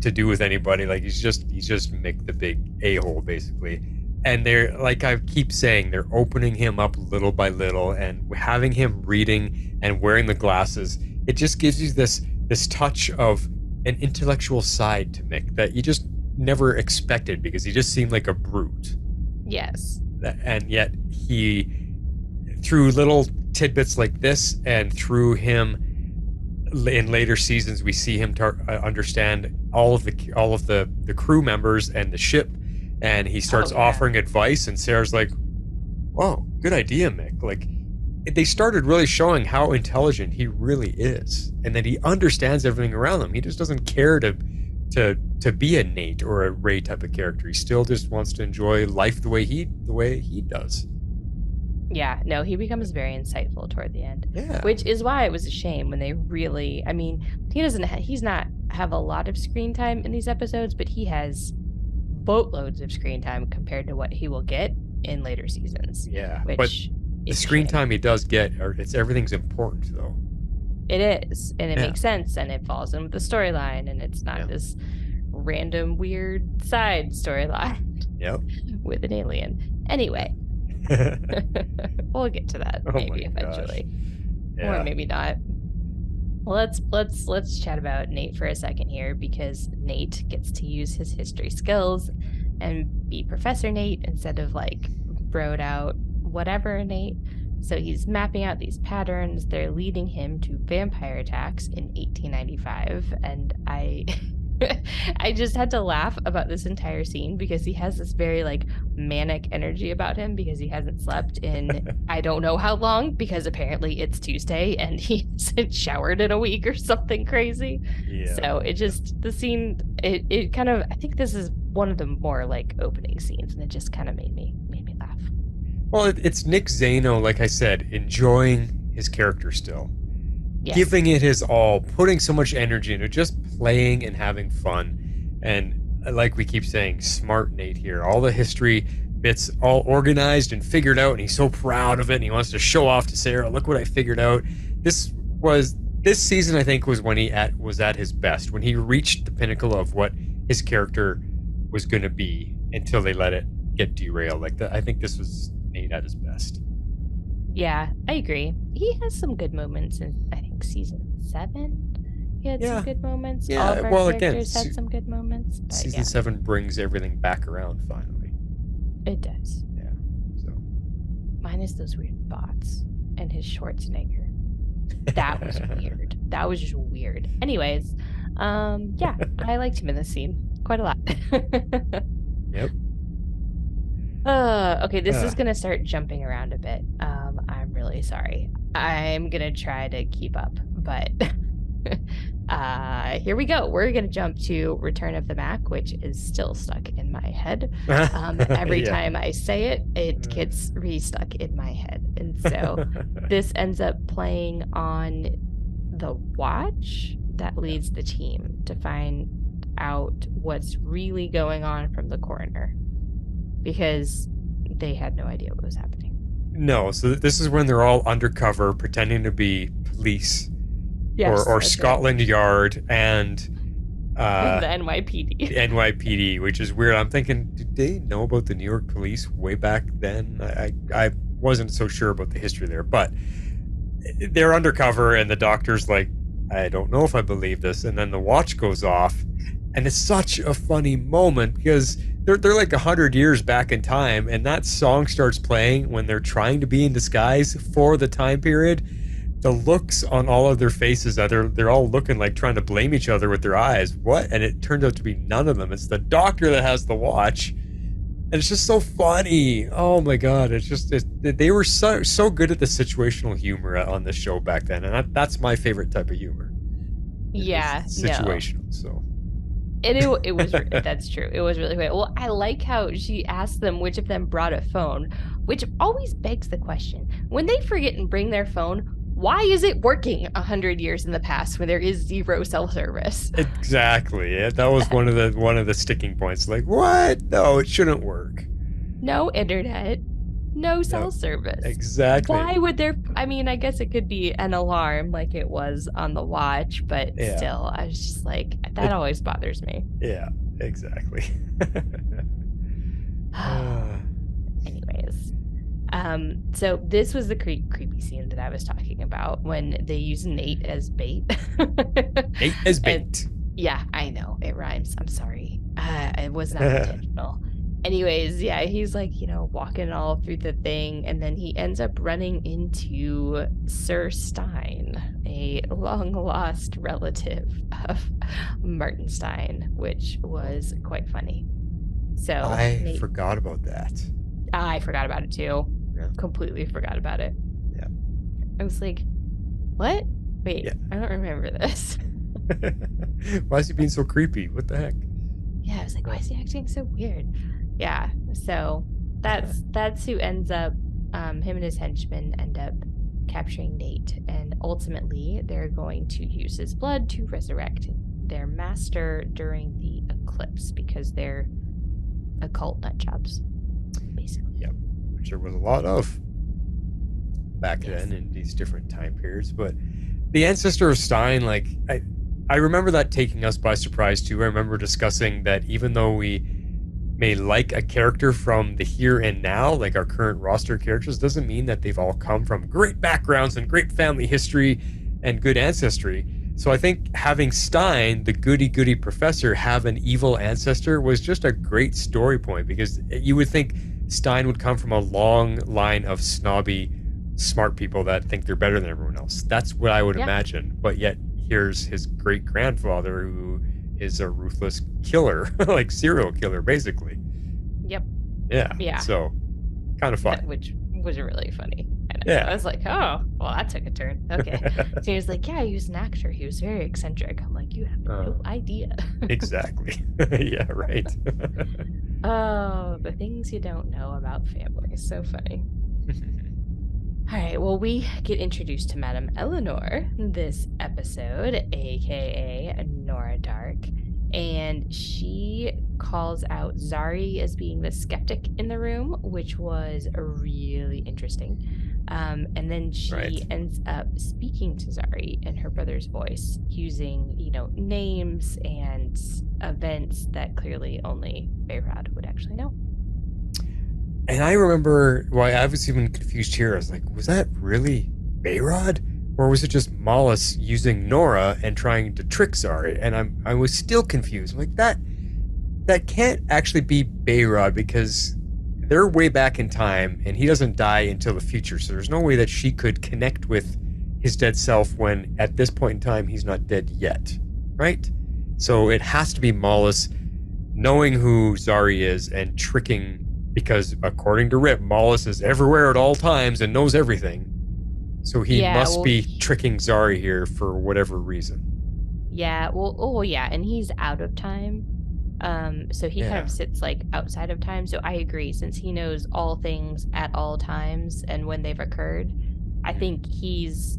to do with anybody. Like he's just Mick the big a-hole basically. And they're, like I keep saying, they're opening him up little by little, and having him reading and wearing the glasses, it just gives you this touch of an intellectual side to Mick that you just never expected, because he just seemed like a brute. Yes. And yet he, through little tidbits like this, and through him in later seasons, we see him understand all of the crew members and the ship, and he starts offering advice, and Sarah's like, "Whoa, good idea, Mick." Like, they started really showing how intelligent he really is, and that he understands everything around him. He just doesn't care to be a Nate or a Ray type of character. He still just wants to enjoy life the way he does. Yeah, no, he becomes very insightful toward the end. Yeah. Which is why it was a shame when they really, I mean, he's not have a lot of screen time in these episodes, but he has boatloads of screen time compared to what he will get in later seasons. Yeah. But the screen time he does get, everything's important though. It is, and it makes sense, and it falls in with the storyline, and it's not this random weird side storyline. Yep. With an alien. Anyway. We'll get to that maybe eventually, or maybe not. Let's chat about Nate for a second here, because Nate gets to use his history skills and be Professor Nate instead of like broed out whatever Nate. So he's mapping out these patterns. They're leading him to vampire attacks in 1895, and I just had to laugh about this entire scene, because he has this very like manic energy about him, because he hasn't slept in I don't know how long, because apparently it's Tuesday and he hasn't showered in a week or something crazy. Yeah. So it just, the scene, it kind of, I think this is one of the more like opening scenes, and it just kind of made me laugh. Well, it's Nick Zano, like I said, enjoying his character still. Yes. Giving it his all, putting so much energy into just playing and having fun. And like we keep saying, smart Nate here. All the history bits all organized and figured out, and he's so proud of it, and he wants to show off to Sarah, look what I figured out. This season, I think, was when he was at his best, when he reached the pinnacle of what his character was going to be, until they let it get derailed. Like that, I think this was Nate at his best. Yeah, I agree. He has some good moments in, I think, season 7. He had some good moments. Yeah, All of our well, again, characters had some good moments. But Season 7 brings everything back around finally. It does. Yeah. So. Minus those weird bots and his Schwarzenegger. That was weird. That was just weird. Anyways, yeah, I liked him in this scene quite a lot. Yep. Okay, this is gonna start jumping around a bit. I'm really sorry. I'm gonna try to keep up, but here we go. We're gonna jump to Return of the Mac, which is still stuck in my head. Every time I say it, it gets re-stuck in my head. And so this ends up playing on the watch that leads the team to find out what's really going on from the coroner, because they had no idea what was happening. No, so this is when they're all undercover pretending to be police. Yes, or Scotland Yard and the NYPD. The NYPD, which is weird. I'm thinking, did they know about the New York police way back then? I wasn't so sure about the history there, but they're undercover and the doctor's like, I don't know if I believe this. And then the watch goes off and it's such a funny moment because they're like 100 years back in time and that song starts playing when they're trying to be in disguise for the time period. The looks on all of their faces, they're all looking like trying to blame each other with their eyes. What? And it turned out to be none of them. It's the doctor that has the watch. And it's just so funny. Oh my God. They were so good at the situational humor on this show back then. And that's my favorite type of humor. Yeah. Situational. No. So. And it was, that's true. It was really great. Well, I like how she asked them which of them brought a phone, which always begs the question. When they forget and bring their phone, why is it working 100 years in the past when there is zero cell service? Exactly. Yeah, that was one of the sticking points. Like, what? No, it shouldn't work. No internet, no cell service. Exactly. Why would there? I mean, I guess it could be an alarm like it was on the watch, but still, I was just like, that always bothers me. Yeah, exactly. Anyways. So this was the creepy scene that I was talking about when they use Nate as bait. Nate as bait. Yeah, I know. It rhymes. I'm sorry. It was not intentional. Anyways, yeah, he's like, walking all through the thing, and then he ends up running into Sir Stein, a long-lost relative of Martin Stein, which was quite funny. So I forgot about that. I forgot about it too. Yeah. Completely forgot about it. Yeah. I was like, what? Wait, I don't remember this. Why is he being so creepy? What the heck? Yeah, I was like, why is he acting so weird? Yeah. So that's who ends up, him and his henchmen end up capturing Nate. And ultimately, they're going to use his blood to resurrect their master during the eclipse because they're occult nut jobs. Basically. Yep. Which there was a lot of back then in these different time periods. But the ancestor of Stein, like, I remember that taking us by surprise too. I remember discussing that even though we may like a character from the here and now, like our current roster characters, doesn't mean that they've all come from great backgrounds and great family history and good ancestry. So I think having Stein, the goody-goody professor, have an evil ancestor was just a great story point, because you would think Stein would come from a long line of snobby, smart people that think they're better than everyone else. That's what I would imagine. But yet here's his great-grandfather who is a ruthless killer, like serial killer, basically. Yep. Yeah. So kind of fun. Which was really funny. Yeah. I was like, oh, well, that took a turn. Okay. So he was like, yeah, he was an actor. He was very eccentric. I'm like, you have no idea. Exactly. Yeah, right. Oh, the things you don't know about family. So funny. All right, well, we get introduced to Madame Eleanor this episode, aka Nora Dark, and she calls out Zari as being the skeptic in the room, which was really interesting. And then she ends up speaking to Zari in her brother's voice, using, names and events that clearly only Behrad would actually know. And I remember, I was even confused here. I was like, was that really Behrad? Or was it just Mollis using Nora and trying to trick Zari? And I was still confused. I'm like, that can't actually be Behrad, because they're way back in time and he doesn't die until the future. So there's no way that she could connect with his dead self when at this point in time he's not dead yet, right? So it has to be Mollis knowing who Zari is and tricking, because according to Rip, Mollis is everywhere at all times and knows everything. So he must be tricking Zari here for whatever reason. Yeah, and he's out of time. So he kind of sits like outside of time. So I agree, since he knows all things at all times and when they've occurred, I think he's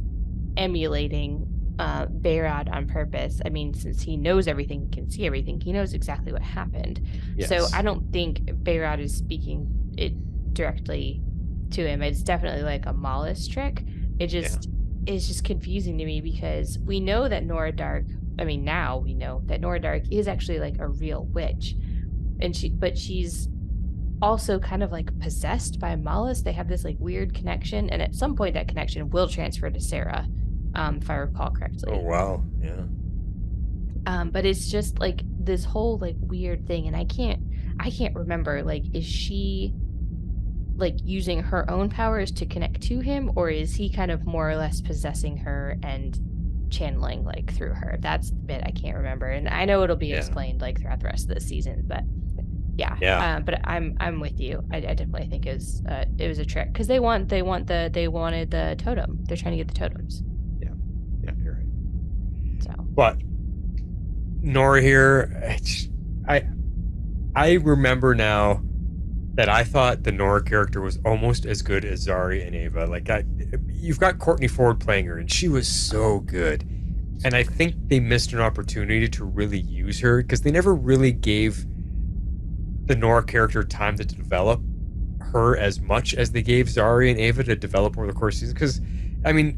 emulating Behrad on purpose. I mean, since he knows everything, can see everything, he knows exactly what happened. Yes. So I don't think Behrad is speaking it directly to him. It's definitely like a Mollis trick. It's just confusing to me, because we know that Nora Dark, now we know that Nora Dark is actually like a real witch, but she's also kind of like possessed by Mollis. They have this like weird connection, and at some point that connection will transfer to Sarah, if I recall correctly. Oh wow, yeah. But it's just like this whole like weird thing, and I can't remember, like, is she like using her own powers to connect to him, or is he kind of more or less possessing her and channeling like through her? That's the bit I can't remember, and I know it'll be explained like throughout the rest of the season, but but I'm with you. I definitely think it was a trick, because they wanted the totem. They're trying to get the totems. Yeah, you're right. So, but Nora here, I remember now that I thought the Nora character was almost as good as Zari and Ava. Like, you've got Courtney Ford playing her, and she was so good. And I think they missed an opportunity to really use her, because they never really gave the Nora character time to develop her as much as they gave Zari and Ava to develop over the course of the season. Because,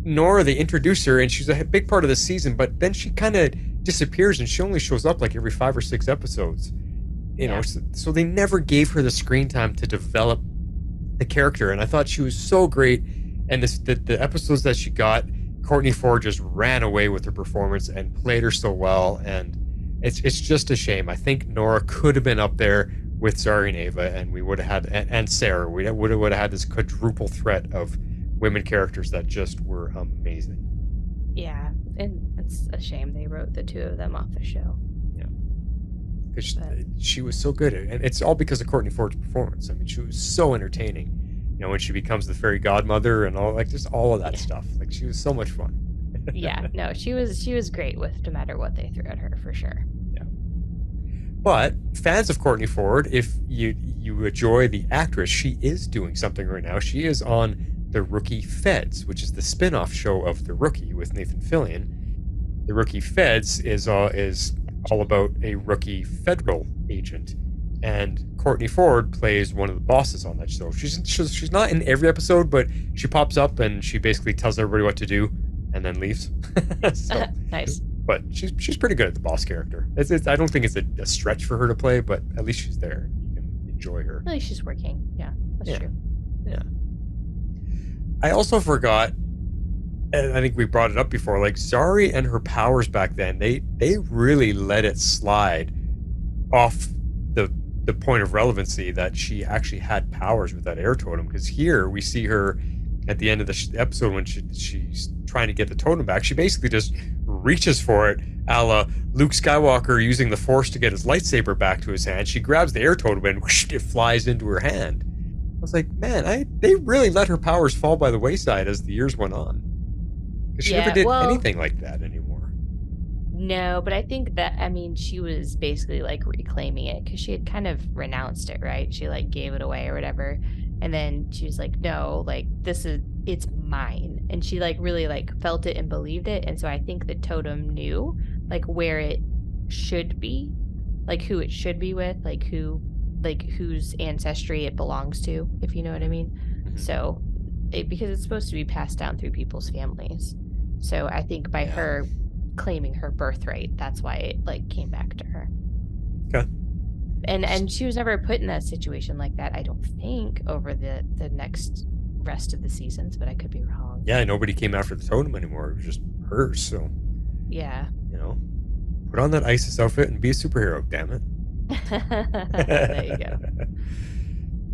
Nora, they introduce her, and she's a big part of the season, but then she kind of disappears, and she only shows up like every 5 or 6 episodes. You know, so they never gave her the screen time to develop the character, and I thought she was so great. And the episodes that she got, Courtney Ford just ran away with her performance and played her so well, and it's just a shame. I think Nora could have been up there with Zari and Ava, and we would have had, and Sarah, we would have had this quadruple threat of women characters that just were amazing. Yeah, and it's a shame they wrote the two of them off the show. Because she was so good, and it's all because of Courtney Ford's performance. I mean, she was so entertaining. You know, when she becomes the fairy godmother and all, like, just all of that stuff. Like, she was so much fun. She was great with no matter what they threw at her, for sure. Yeah. But fans of Courtney Ford, if you enjoy the actress, she is doing something right now. She is on The Rookie Feds, which is the spin-off show of The Rookie with Nathan Fillion. The Rookie Feds is all about a rookie federal agent, and Courtney Ford plays one of the bosses on that show. She's not in every episode, but she pops up and she basically tells everybody what to do and then leaves. So, nice. But she's pretty good at the boss character. I don't think it's a stretch for her to play, but at least she's there. You can enjoy her. At least she's working. Yeah, that's true. Yeah. I also forgot, and I think we brought it up before, like, Zari and her powers back then, they really let it slide off the point of relevancy that she actually had powers with that air totem. Because here we see her at the end of the episode when she's trying to get the totem back. She basically just reaches for it, a la Luke Skywalker using the Force to get his lightsaber back to his hand. She grabs the air totem and whoosh, it flies into her hand. I was like, man, they really let her powers fall by the wayside as the years went on. Because she never did anything like that anymore. No, but I think that, she was basically like reclaiming it, because she had kind of renounced it, right? She like gave it away or whatever. And then she was like, no, like, it's mine. And she like really like felt it and believed it. And so I think the totem knew like where it should be, like who it should be with, like whose ancestry it belongs to, if you know what I mean. Mm-hmm. So because it's supposed to be passed down through people's families. So I think by her claiming her birthright, that's why it like came back to her. Okay. And she was never put in that situation like that, I don't think, over the next rest of the seasons, but I could be wrong. Yeah, nobody came after the totem anymore. It was just hers. So, Yeah. Put on that ISIS outfit and be a superhero, damn it. There you go.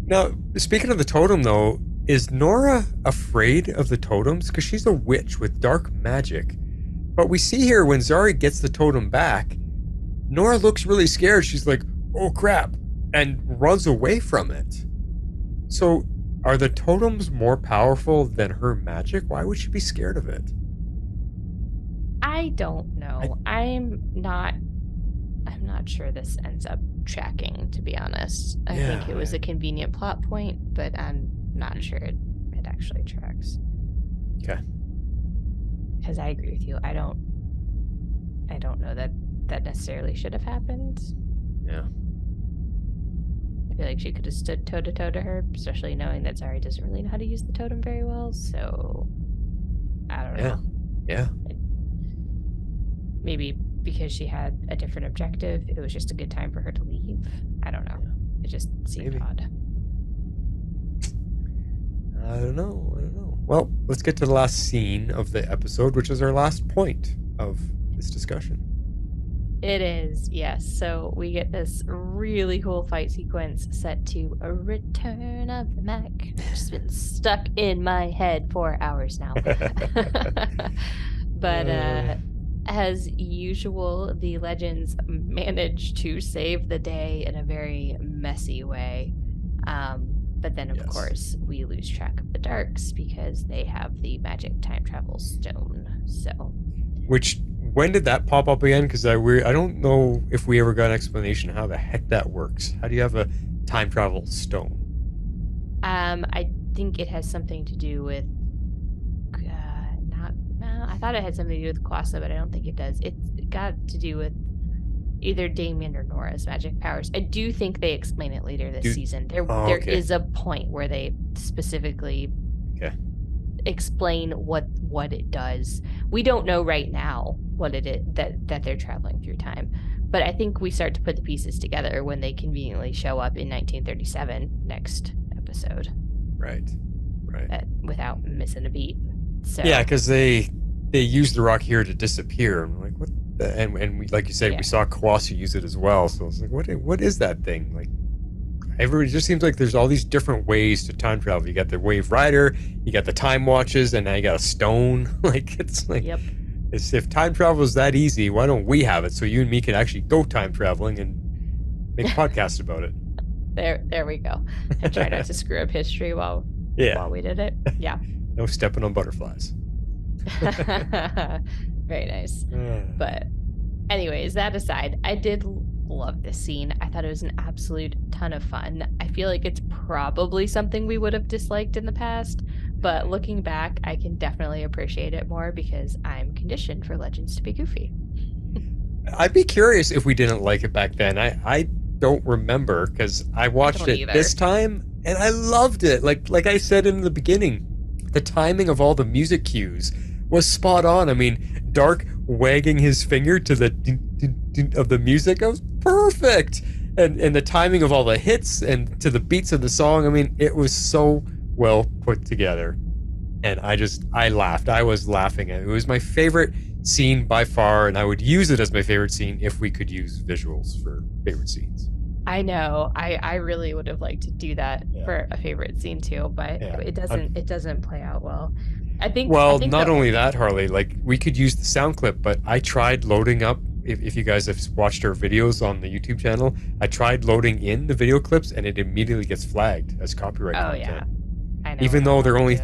Now, speaking of the totem, though, is Nora afraid of the totems? Because she's a witch with dark magic. But we see here when Zari gets the totem back, Nora looks really scared. She's like, oh crap, and runs away from it. So, are the totems more powerful than her magic? Why would she be scared of it? I don't know. I'm not sure this ends up tracking, to be honest. I think it was a convenient plot point, but I'm not sure it actually tracks. Okay. Because I agree with you. I don't know that necessarily should have happened. Yeah. I feel like she could have stood toe to toe to her, especially knowing that Zari doesn't really know how to use the totem very well. So I don't know. Yeah. Maybe because she had a different objective, it was just a good time for her to leave. I don't know. It just seemed odd. I don't know. Well, let's get to the last scene of the episode, which is our last point of this discussion. It is, yes. So we get this really cool fight sequence set to a Return of the Mac. It's been stuck in my head for hours now. But as usual, the Legends manage to save the day in a very messy way. But then, of course, we lose track of the Darks because they have the magic time travel stone. So, when did that pop up again? Because I don't know if we ever got an explanation how the heck that works. How do you have a time travel stone? I think it has something to do with I thought it had something to do with Quasa, but I don't think it does. It's got to do with either Damien or Nora's magic powers. I do think they explain it later this season. There is a point where they specifically explain what it does. We don't know right now what it is that they're traveling through time, but I think we start to put the pieces together when they conveniently show up in 1937 next episode. Right. Without missing a beat. So yeah, because they use the rock here to disappear. I'm like, what? And we, like you said, we saw Quasa use it as well. So it's like, what is that thing? Like, everybody just seems like there's all these different ways to time travel. You got the Wave Rider, you got the time watches, and now you got a stone. Like, it's like, if time travel is that easy, why don't we have it so you and me can actually go time traveling and make a podcast about it? There we go. And try not to screw up history while we did it. Yeah. No stepping on butterflies. Very nice. But anyways, that aside, I did love this scene. I thought it was an absolute ton of fun. I feel like it's probably something we would have disliked in the past, but looking back, I can definitely appreciate it more because I'm conditioned for Legends to be goofy. I'd be curious if we didn't like it back then. I don't remember because I watched it this time and I loved it. Like I said in the beginning, the timing of all the music cues was spot on. I mean, Dark wagging his finger to the of the music, it was perfect. And the timing of all the hits and to the beats of the song, I mean, it was so well put together. And I laughed. I was laughing at it. It was my favorite scene by far, and I would use it as my favorite scene if we could use visuals for favorite scenes. I know. I really would have liked to do that for a favorite scene too, but it doesn't play out well. I think not only that, Harley, like we could use the sound clip, but I tried loading up, if you guys have watched our videos on the YouTube channel, I tried loading in the video clips and it immediately gets flagged as copyright content. Yeah. I know. Even though they're only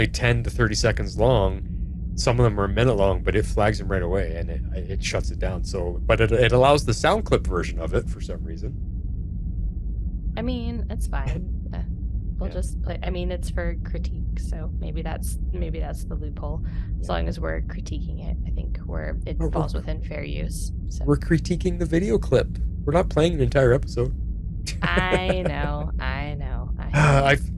10 to 30 seconds long, some of them are a minute long, but it flags them right away and it shuts it down. So, but it allows the sound clip version of it for some reason. I mean, it's fine. We'll just play. I mean, it's for critique, so maybe that's the loophole. As long as we're critiquing it, I think it falls within fair use. So. We're critiquing the video clip. We're not playing an entire episode. I know.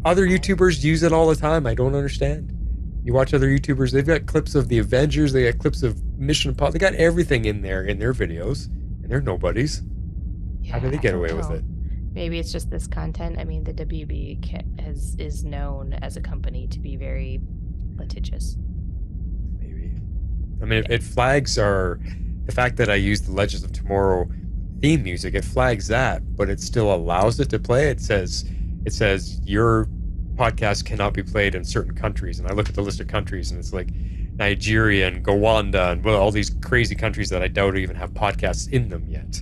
Other YouTubers use it all the time. I don't understand. You watch other YouTubers, they've got clips of the Avengers, they got clips of Mission Impossible, they got everything in there in their videos, and they're nobodies. Yeah, how do they get away with it? Maybe it's just this content. I mean, the WB is known as a company to be very litigious. Maybe. I mean, it flags the fact that I use the Legends of Tomorrow theme music. It flags that, but it still allows it to play. It says your podcast cannot be played in certain countries. And I look at the list of countries, and it's like Nigeria and Gowanda and all these crazy countries that I doubt even have podcasts in them yet.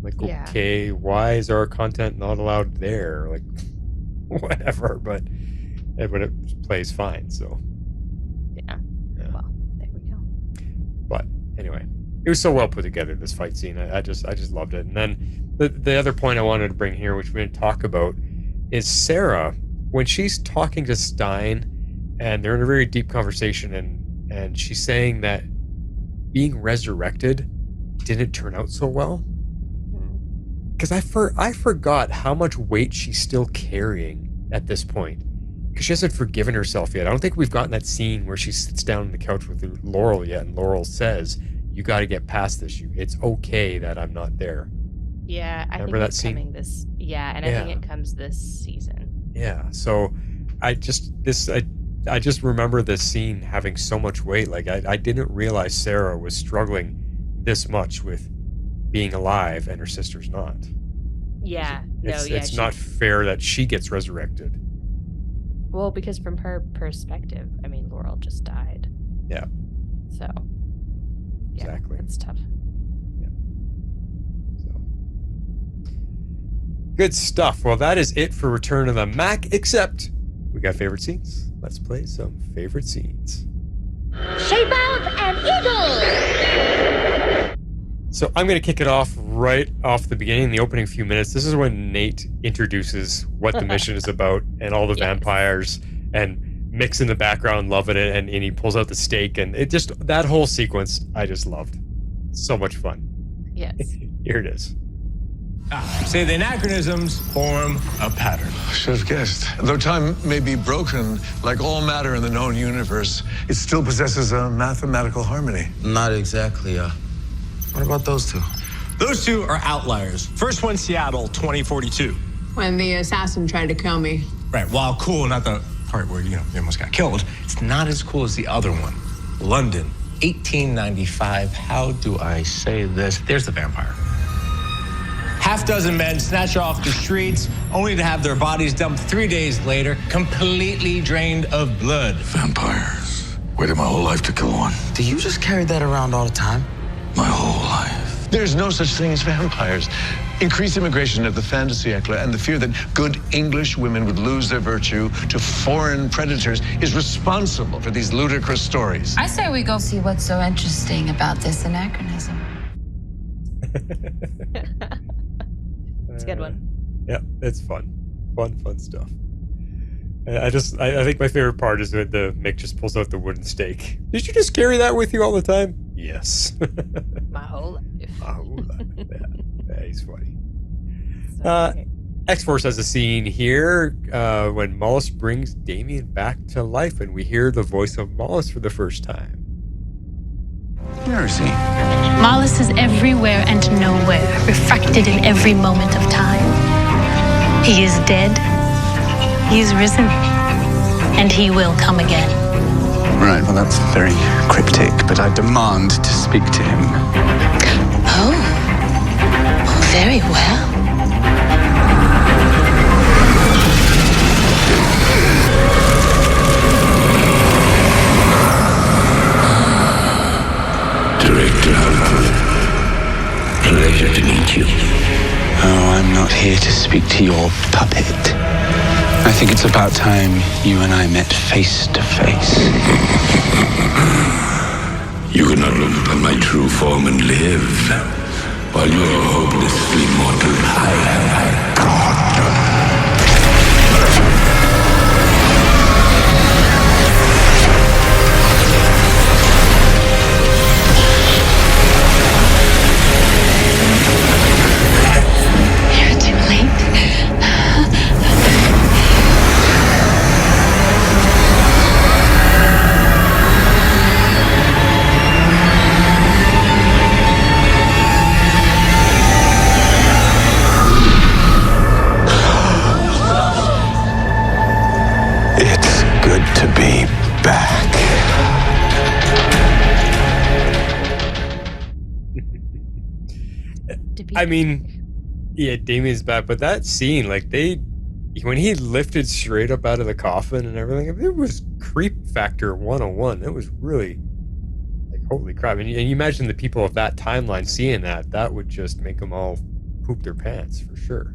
Like, Yeah. okay, why is our content not allowed there? Like, whatever, but it plays fine, so. Yeah. Well, there we go. But anyway, it was so well put together, this fight scene. I just loved it. And then the other point I wanted to bring here, which we didn't talk about, is Sarah, when she's talking to Stein, and they're in a very deep conversation, and she's saying that being resurrected didn't turn out so well. Because I forgot how much weight she's still carrying at this point. Because she hasn't forgiven herself yet. I don't think we've gotten that scene where she sits down on the couch with Laurel yet, and Laurel says, "You got to get past this. It's okay that I'm not there." Yeah, I Remember think that it's scene? coming this. Yeah, and I think it comes this season. Yeah. So I just remember this scene having so much weight. Like I didn't realize Sarah was struggling this much with being alive and her sister's not. Yeah. It's not fair that she gets resurrected. Well, because from her perspective, I mean, Laurel just died. Yeah. So. Yeah, Exactly. It's tough. So. Good stuff. Well, that is it for Return of the Mac, except we got favorite scenes. Let's play some favorite scenes. Shape out an eagle! So I'm going to kick it off right off the beginning, the opening few minutes. This is when Nate introduces what the mission is about and all the vampires, and Mick's in the background loving it, and he pulls out the stake, and it just, that whole sequence I just loved. So much fun. Yes. Here it is. Say the anachronisms form a pattern. Should have guessed. Though time may be broken, like all matter in the known universe, it still possesses a mathematical harmony. Not exactly. What about those two? Those two are outliers. First one, Seattle, 2042. When the assassin tried to kill me. Right. While cool, not the part where you almost got killed. It's not as cool as the other one. London, 1895. How do I say this? There's the vampire. Half dozen men snatched off the streets, only to have their bodies dumped 3 days later, completely drained of blood. Vampires. Waited my whole life to kill one. Do you just carry that around all the time? My whole life. There's no such thing as vampires. Increased immigration of the fin de siècle and the fear that good English women would lose their virtue to foreign predators is responsible for these ludicrous stories. I say we go see what's so interesting about this anachronism. It's a good one. Yeah, it's fun. Fun stuff. I think my favorite part is when Mick just pulls out the wooden stake. Did you just carry that with you all the time? Yes. My whole life. My whole life. Yeah, he's funny. So great. X-Force has a scene here when Mollis brings Damien back to life, and we hear the voice of Mollis for the first time. Where is he? Mollis is everywhere and nowhere, refracted in every moment of time. He is dead, he is risen, and he will come again. Right, well that's very cryptic, but I demand to speak to him. Oh, very well. Director Harper. Pleasure to meet you. Oh, I'm not here to speak to your puppet. I think it's about time you and I met face to face. You could not look upon my true form and live. While you are hopelessly mortal, I am God. You're too late. I mean, yeah, Damien's back, but that scene, like when he lifted straight up out of the coffin and everything, it was creep factor 101. It was really like, holy crap. And you imagine the people of that timeline seeing that would just make them all poop their pants for sure.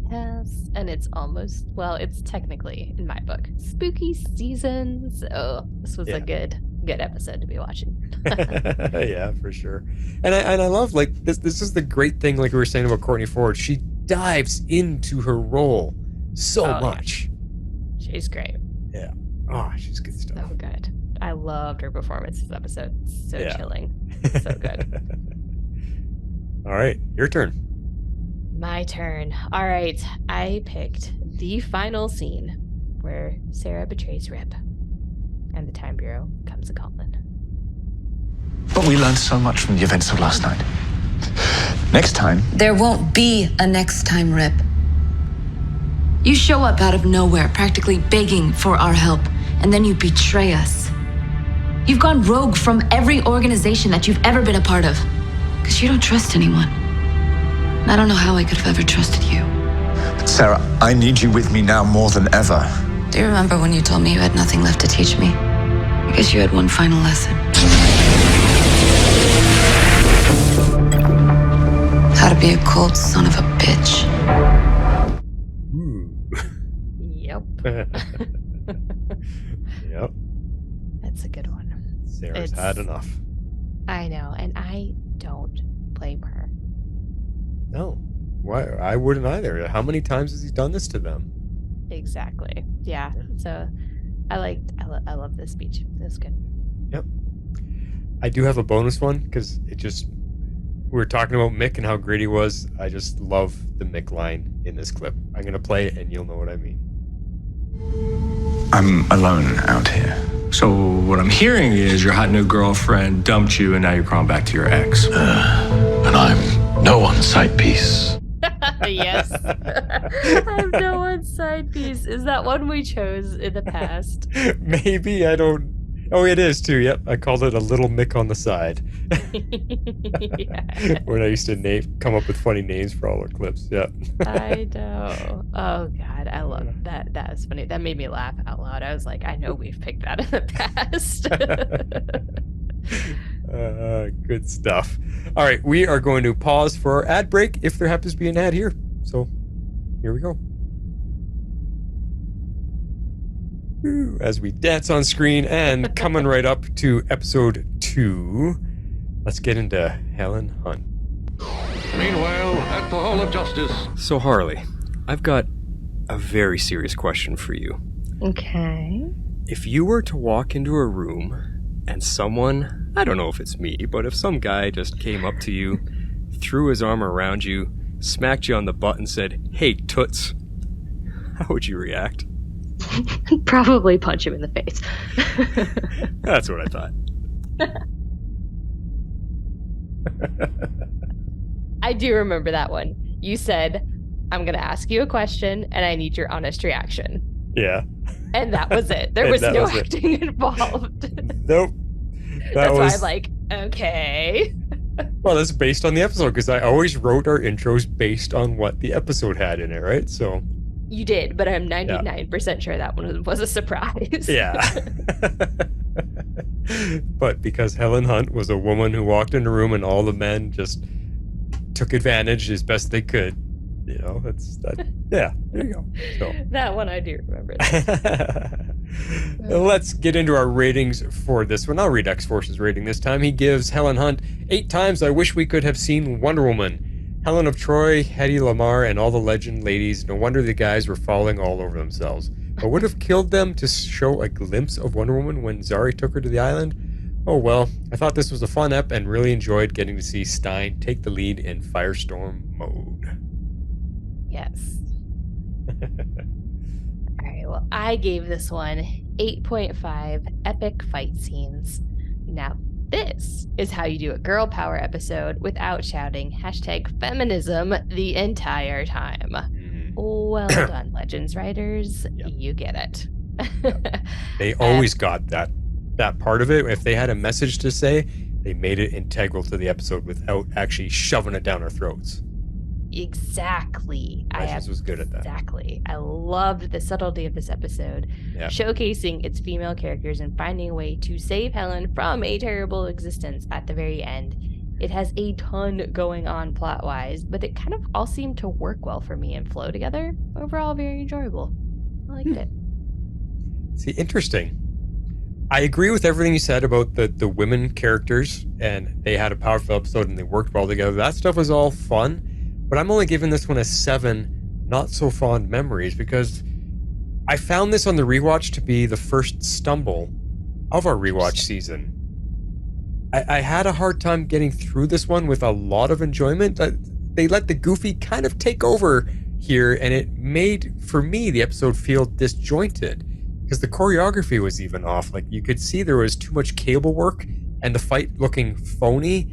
Yes, and it's almost, well, it's technically, in my book, spooky season, so this was a good episode to be watching. Yeah, for sure. And I love, like, this is the great thing, like we were saying about Courtney Ford. She dives into her role so much. Yeah. She's great. Yeah. Oh, she's good stuff. So good. I loved her performance this episode. So chilling. So good. All right, your turn. My turn. All right. I picked the final scene where Sarah betrays Rip and the Time Bureau comes a-calling. But we learned so much from the events of last night. Next time... There won't be a next time, Rip. You show up out of nowhere, practically begging for our help, and then you betray us. You've gone rogue from every organization that you've ever been a part of, because you don't trust anyone. I don't know how I could have ever trusted you. Sarah, I need you with me now more than ever. Do you remember when you told me you had nothing left to teach me? I guess you had one final lesson. How to be a cold son of a bitch. Yep. Yep. That's a good one. Sarah's had enough. I know, and I don't blame her. No. Why? I wouldn't either. How many times has he done this to them? Exactly. Yeah. So I love this speech. It was good. Yep. I do have a bonus one because we were talking about Mick and how great he was. I just love the Mick line in this clip. I'm going to play it and you'll know what I mean. I'm alone out here. So what I'm hearing is your hot new girlfriend dumped you and now you're crawling back to your ex. And I'm no one's side piece. Yes. I'm no one's side piece. Is that one we chose in the past? Maybe. I don't... Oh, it is too. Yep. I called it a little Mick on the side. Yeah. When I used to come up with funny names for all our clips. Yep. I know. Oh, God. I love that. That was funny. That made me laugh out loud. I was like, I know we've picked that in the past. Good stuff. All right, we are going to pause for our ad break if there happens to be an ad here. So here we go. As we dance on screen and coming right up to episode 2, let's get into Helen Hunt. Meanwhile, at the Hall of Justice. So Harley, I've got a very serious question for you. Okay. If you were to walk into a room and someone, I don't know if it's me, but if some guy just came up to you, threw his arm around you, smacked you on the butt and said, "Hey, toots," how would you react? Probably punch him in the face. That's what I thought. I do remember that one. You said, "I'm going to ask you a question and I need your honest reaction." Yeah. And that was it. There was no acting involved. Nope. That's why I'm like, okay. Well, that's based on the episode because I always wrote our intros based on what the episode had in it, right? So you did, but I'm 99% sure that one was a surprise. Yeah. But because Helen Hunt was a woman who walked in the room and all the men just took advantage as best they could, you know, that. Yeah, there you go. So. That one I do remember. Let's get into our ratings for this one. I'll read X-Force's rating this time. He gives Helen Hunt 8 times I wish we could have seen Wonder Woman. Helen of Troy, Hedy Lamarr, and all the legend ladies. No wonder the guys were falling all over themselves. But would have killed them to show a glimpse of Wonder Woman when Zari took her to the island? Oh well, I thought this was a fun ep and really enjoyed getting to see Stein take the lead in Firestorm mode. Yes. Alright, well, I gave this one 8.5 epic fight scenes. Now, this is how you do a girl power episode without shouting #feminism the entire time. Well done, Legends writers. Yep. You get it. Yep. They always got that part of it. If they had a message to say, they made it integral to the episode without actually shoving it down our throats. Exactly. Legends was good at that. Exactly. I loved the subtlety of this episode, showcasing its female characters and finding a way to save Helen from a terrible existence at the very end. It has a ton going on plot-wise, but it kind of all seemed to work well for me and flow together. Overall, very enjoyable. I liked it. See, interesting. I agree with everything you said about the women characters, and they had a powerful episode and they worked well together. That stuff was all fun. But I'm only giving this one a 7 not so fond memories because I found this on the rewatch to be the first stumble of our rewatch season. I had a hard time getting through this one with a lot of enjoyment. They let the goofy kind of take over here, and it made, for me, the episode feel disjointed because the choreography was even off. Like, you could see there was too much cable work and the fight looking phony.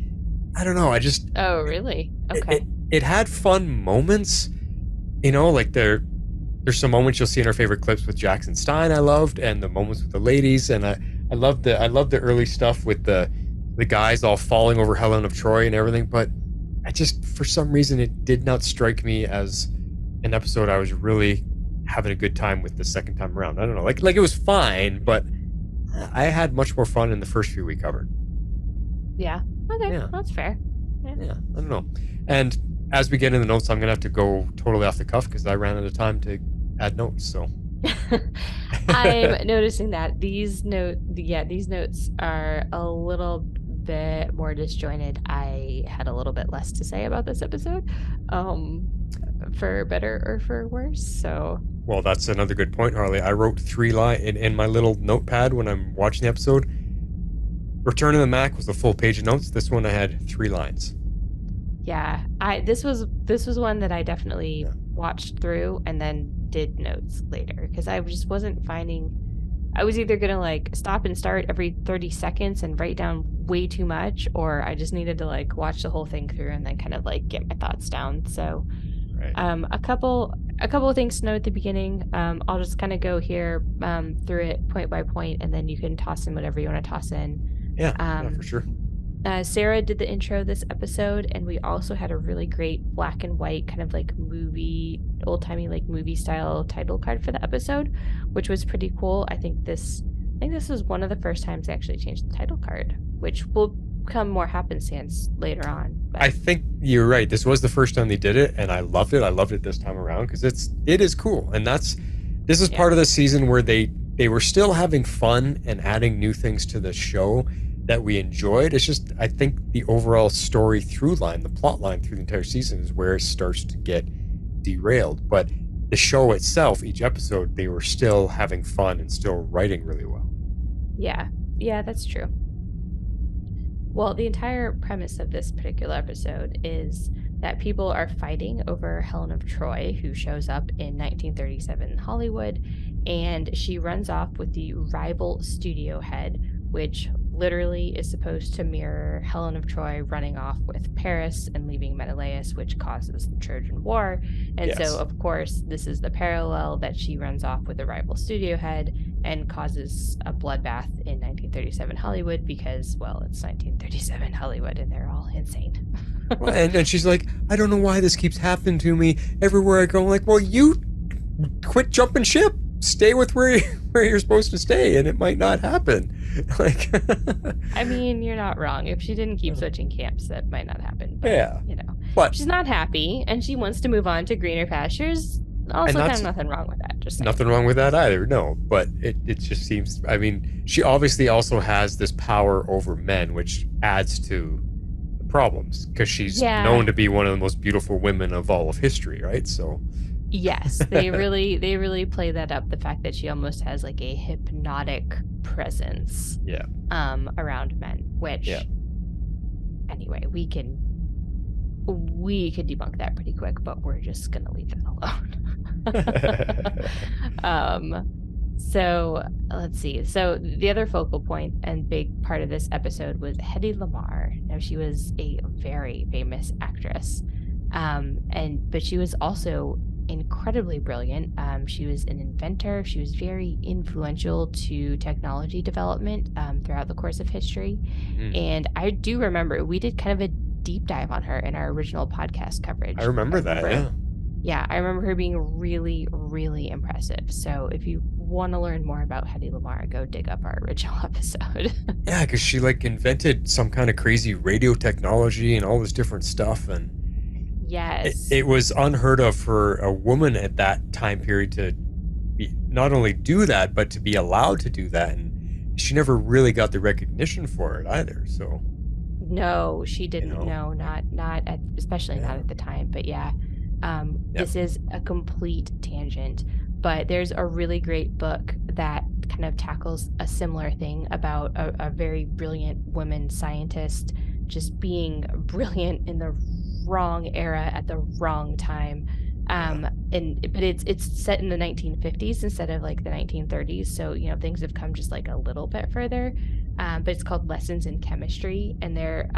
I don't know. Oh, really? Okay. It had fun moments, you know, like there's some moments you'll see in our favorite clips with Jackson Stein I loved, and the moments with the ladies, and I love the early stuff with the guys all falling over Helen of Troy and everything, but I just, for some reason, it did not strike me as an episode I was really having a good time with the second time around. I don't know, like it was fine, but I had much more fun in the first few we covered. Yeah. Okay. Yeah. That's fair. Yeah. I don't know. And as we get in the notes, I'm gonna have to go totally off the cuff because I ran out of time to add notes. So I'm noticing that these notes are a little bit more disjointed. I had a little bit less to say about this episode, for better or for worse. So, well, that's another good point, Harley. I wrote 3 lines in my little notepad when I'm watching the episode. Return of the Mac was a full page of notes. This one I had 3 lines. Yeah, this was one that I definitely watched through and then did notes later because I just wasn't finding. I was either gonna like stop and start every 30 seconds and write down way too much, or I just needed to like watch the whole thing through and then kind of like get my thoughts down. So, a couple of things to note at the beginning. I'll just kind of go here through it point by point, and then you can toss in whatever you want to toss in. Yeah, for sure. Sarah did the intro this episode, and we also had a really great black and white kind of like old-timey like movie style title card for the episode, which was pretty cool. I think this was one of the first times they actually changed the title card, which will become more happenstance later on. But I think you're right. This was the first time they did it, and I loved it. I loved it this time around because it is cool, and this is part of the season where they were still having fun and adding new things to the show that we enjoyed. It's just, I think the overall story through line, the plot line through the entire season is where it starts to get derailed. But the show itself, each episode, they were still having fun and still writing really well. Yeah, that's true. Well, the entire premise of this particular episode is that people are fighting over Helen of Troy, who shows up in 1937 Hollywood, and she runs off with the rival studio head, which literally is supposed to mirror Helen of Troy running off with Paris and leaving Menelaus, which causes the Trojan War. And so, of course, this is the parallel that she runs off with a rival studio head and causes a bloodbath in 1937 Hollywood because, well, it's 1937 Hollywood and they're all insane. Well, and she's like, I don't know why this keeps happening to me. Everywhere I go, I'm like, well, you quit jumping ship. Stay with where you're supposed to stay, and it might not happen. Like, I mean, you're not wrong. If she didn't keep switching camps, that might not happen. But, yeah, but she's not happy, and she wants to move on to greener pastures. Also, kind of nothing wrong with that. Just saying. Nothing wrong with that either. No, but it just seems. I mean, she obviously also has this power over men, which adds to the problems because she's known to be one of the most beautiful women of all of history, right? So. Yes, they really play that up. The fact that she almost has like a hypnotic presence, around men. Which, anyway, we could debunk that pretty quick, but we're just gonna leave that alone. So let's see. So the other focal point and big part of this episode was Hedy Lamarr. Now, she was a very famous actress, but she was also incredibly brilliant. She was an inventor. She was very influential to technology development throughout the course of history. And I do remember we did kind of a deep dive on her in our original podcast coverage. I remember that, yeah. Yeah, I remember her being really, really impressive. So if you want to learn more about Hedy Lamarr, go dig up our original episode. Yeah, because she like invented some kind of crazy radio technology and all this different stuff. And yes, it was unheard of for a woman at that time period to not only do that, but to be allowed to do that. And she never really got the recognition for it either. So no, she didn't. No, not at, especially not at the time. But yeah. This is a complete tangent, but there's a really great book that kind of tackles a similar thing about a very brilliant woman scientist just being brilliant in the wrong era at the wrong time. But it's set in the 1950s instead of like the 1930s, so things have come just like a little bit further. But it's called Lessons in Chemistry, and they're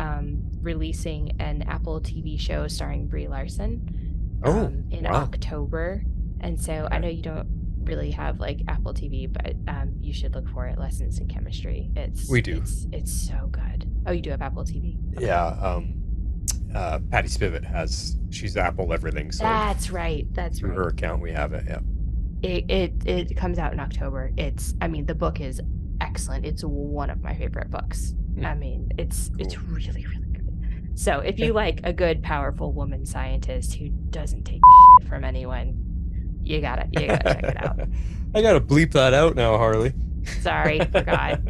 releasing an Apple TV show starring Brie Larson in October. And so I know you don't really have like Apple TV, but you should look for it. Lessons in Chemistry. We do. It's so good. Oh, you do have Apple TV? Okay. Yeah. Patty Spivot she's Apple everything. So that's right. Through her account, we have it. Yeah. It comes out in October. The book is excellent. It's one of my favorite books. It's really, really good. So if you like a good, powerful woman scientist who doesn't take shit from anyone, you gotta check it out. I gotta bleep that out now, Harley. Sorry, forgot.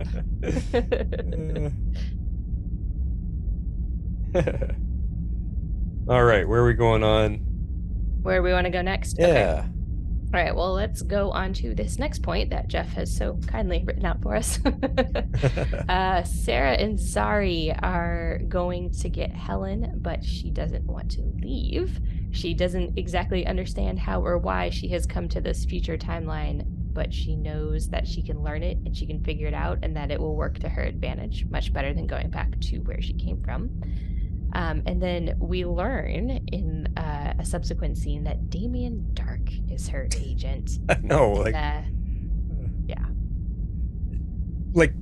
All right, where are we going on? Where we want to go next? Yeah. Okay. All right, well, let's go on to this next point that Jeff has so kindly written out for us. Sarah and Zari are going to get Helen, but she doesn't want to leave. She doesn't exactly understand how or why she has come to this future timeline, but she knows that she can learn it and she can figure it out and that it will work to her advantage, much better than going back to where she came from. And then we learn in a subsequent scene that Damien Dark is her agent. No, yeah. Like,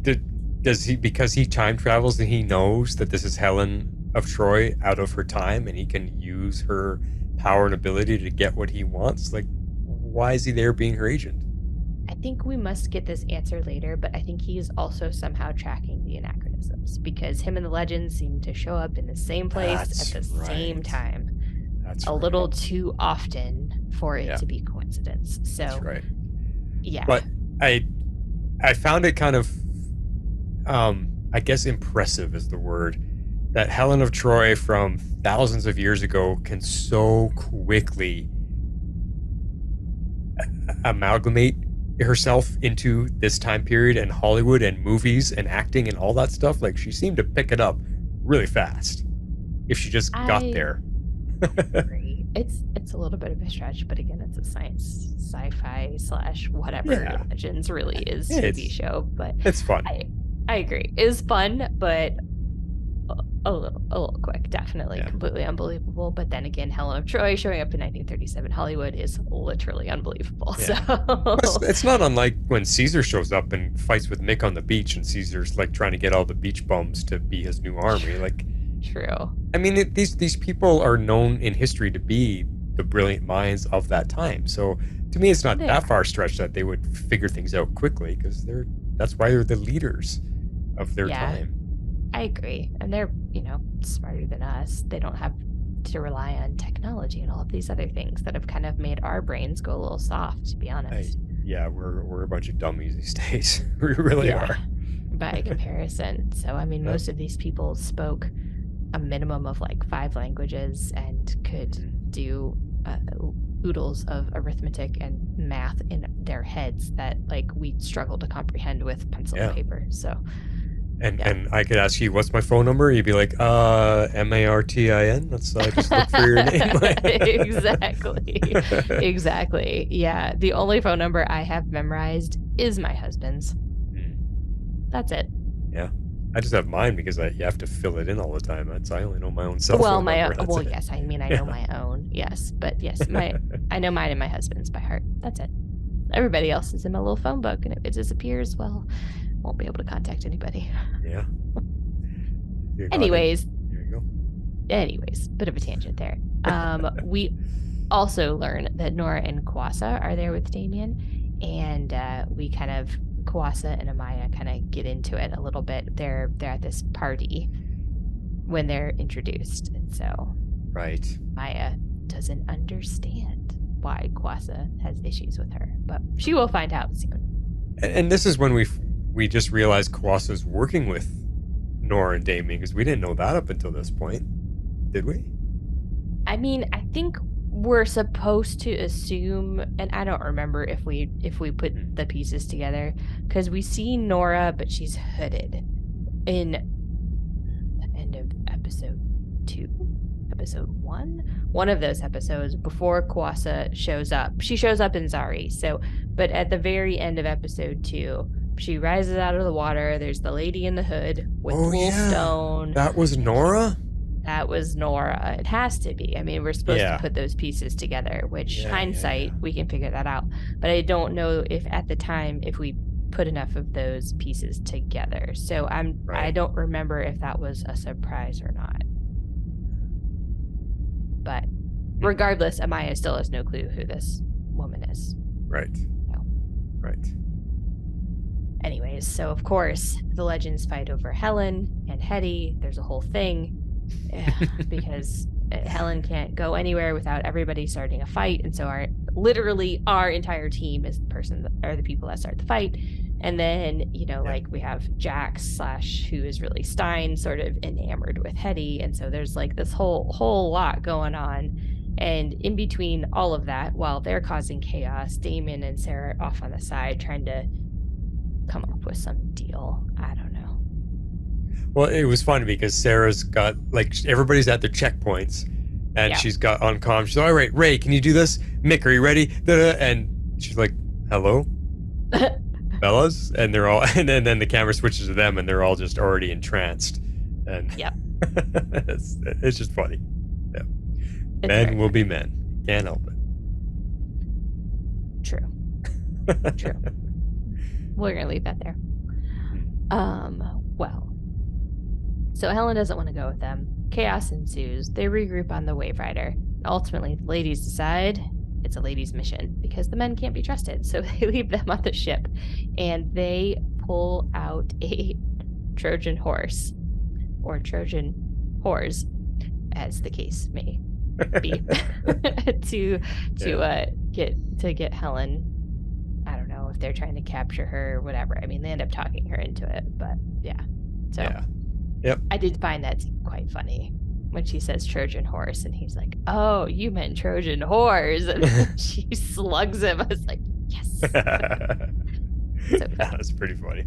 does he, because he time travels and he knows that this is Helen of Troy out of her time and he can use her power and ability to get what he wants? Like, why is he there being her agent? I think we must get this answer later, but I think he is also somehow tracking the anachronisms because him and the legends seem to show up in the same place at the same time. That's a little too often for it to be coincidence. So, that's right. Yeah. But I found it kind of, I guess impressive is the word, that Helen of Troy from thousands of years ago can so quickly amalgamate herself into this time period and Hollywood and movies and acting and all that stuff. Like, she seemed to pick it up really fast if she just got there. Agree. It's a little bit of a stretch, but again, it's a sci-fi / whatever Legends really is TV show. But it's fun. I agree. It's fun, but a little quick. Definitely completely unbelievable. But then again, Helen of Troy showing up in 1937 Hollywood is literally unbelievable. Yeah. So it's not unlike when Caesar shows up and fights with Mick on the beach, and Caesar's like trying to get all the beach bums to be his new army. Like, true. I mean, these people are known in history to be the brilliant minds of that time. So to me, it's not that far stretched that they would figure things out quickly, because that's why they're the leaders of their time. I agree. And they're, smarter than us. They don't have to rely on technology and all of these other things that have kind of made our brains go a little soft, to be honest. We're a bunch of dummies these days. We really are. By comparison. So, I mean, most of these people spoke a minimum of like 5 languages and could do oodles of arithmetic and math in their heads that like we struggle to comprehend with pencil and paper. So, and I could ask you, what's my phone number? You'd be like, Martin. That's I just look for your name. Exactly. Yeah. The only phone number I have memorized is my husband's. That's it. Yeah. I just have mine because you have to fill it in all the time. I only know my own cell Well, phone number. That's it. yes. I mean, I know my own. Yes, but yes, I know mine and my husband's by heart. That's it. Everybody else is in my little phone book, and if it disappears, well, won't be able to contact anybody. Yeah. Anyways, there you go. Anyways, bit of a tangent there. We also learn that Nora and Kwasa are there with Damien, and Kwasa and Amaya kind of get into it a little bit. They're at this party when they're introduced, and so Maya doesn't understand why Kwasa has issues with her, but she will find out soon. And this is when we just realized Kwasa's working with Nora and Damien, because we didn't know that up until this point, did we? I mean, I think we're supposed to assume, and I don't remember if we put the pieces together, because we see Nora, but she's hooded in the end of episode 1, one of those episodes before Kwasa shows up. She shows up in Zari, but at the very end of episode 2, she rises out of the water. There's the lady in the hood with stone. That was Nora? That was Nora. It has to be. I mean, we're supposed to put those pieces together, which hindsight, we can figure that out. But I don't know if at the time, if we put enough of those pieces together. So I don't remember if that was a surprise or not. But regardless, Amaya still has no clue who this woman is. Right. No. Right. Anyways, so of course, the legends fight over Helen and Hetty. There's a whole thing because Helen can't go anywhere without everybody starting a fight. And so our entire team is the people that start the fight. And then, we have Jax / who is really Stein, sort of enamored with Hetty. And so there's like this whole lot going on. And in between all of that, while they're causing chaos, Damon and Sarah are off on the side trying to come up with some deal. I don't know. Well, it was funny because Sarah's got, everybody's at their checkpoints, and she's got on comm. She's like, all right, Ray, can you do this? Mick, are you ready? Da-da. And she's like, hello? Fellas? And they're all, and then the camera switches to them, and they're all just already entranced. And it's just funny. Yeah. Men will be men. Can't help it. True. We're going to leave that there. So Helen doesn't want to go with them. Chaos ensues. They regroup on the Wave Rider. Ultimately, the ladies decide it's a ladies' mission because the men can't be trusted. So they leave them on the ship and they pull out a Trojan horse or Trojan whores, as the case may be, to get Helen. I don't know if they're trying to capture her or whatever. I mean, they end up talking her into it, but yeah. So Yep. I did find that quite funny when she says Trojan horse and he's like, oh, you meant Trojan whores. And she slugs him. I was like, yes. That was pretty funny.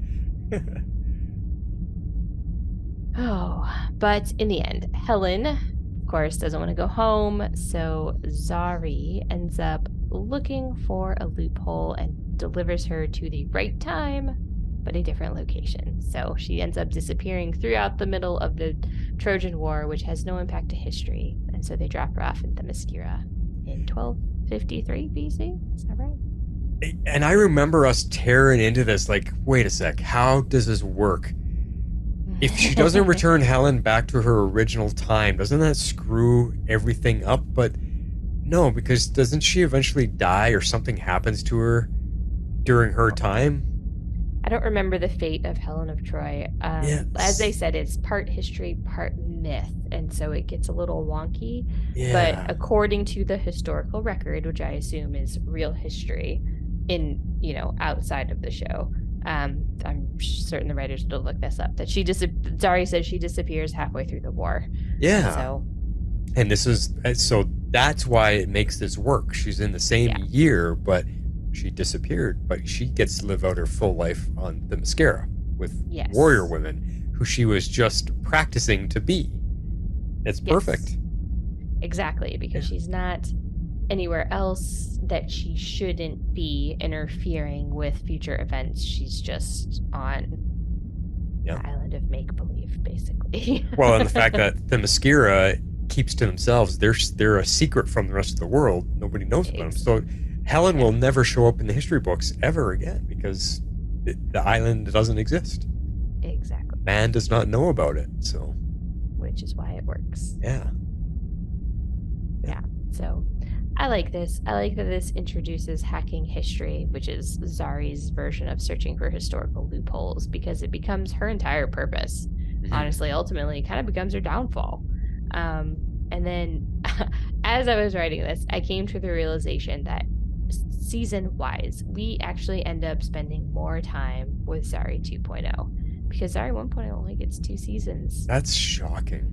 But in the end, Helen, of course, doesn't want to go home. So Zari ends up looking for a loophole and delivers her to the right time, but a different location. So she ends up disappearing throughout the middle of the Trojan War, which has no impact to history. And so they drop her off in Themyscira in 1253 BC. Is that right? And I remember us tearing into this, like, wait a sec, how does this work? If she doesn't return Helen back to her original time, doesn't that screw everything up? But no, because doesn't she eventually die or something happens to her during her time? I don't remember the fate of Helen of Troy. As they said, it's part history, part myth, and so it gets a little wonky. Yeah. But according to the historical record, which I assume is real history, outside of the show, I'm certain the writers will look this up. That Zari says she disappears halfway through the war. Yeah. So, and so that's why it makes this work. She's in the same year, but she disappeared, but she gets to live out her full life on the Themyscira with warrior women who she was just practicing to be. It's perfect. Exactly, because she's not anywhere else that she shouldn't be interfering with future events. She's just on Yeah. The island of make-believe, basically. Well, and the fact that Themyscira keeps to themselves, they're a secret from the rest of the world. Nobody knows about them. So Helen will never show up in the history books ever again because the island doesn't exist. Exactly. Man does not know about it, so. Which is why it works. Yeah. Yeah. So I like this. I like that this introduces hacking history, which is Zari's version of searching for historical loopholes, because it becomes her entire purpose. Honestly, ultimately, it kind of becomes her downfall. And then as I was writing this, I came to the realization that season-wise, we actually end up spending more time with Zari 2.0, because Zari 1.0 only gets 2 seasons. That's shocking.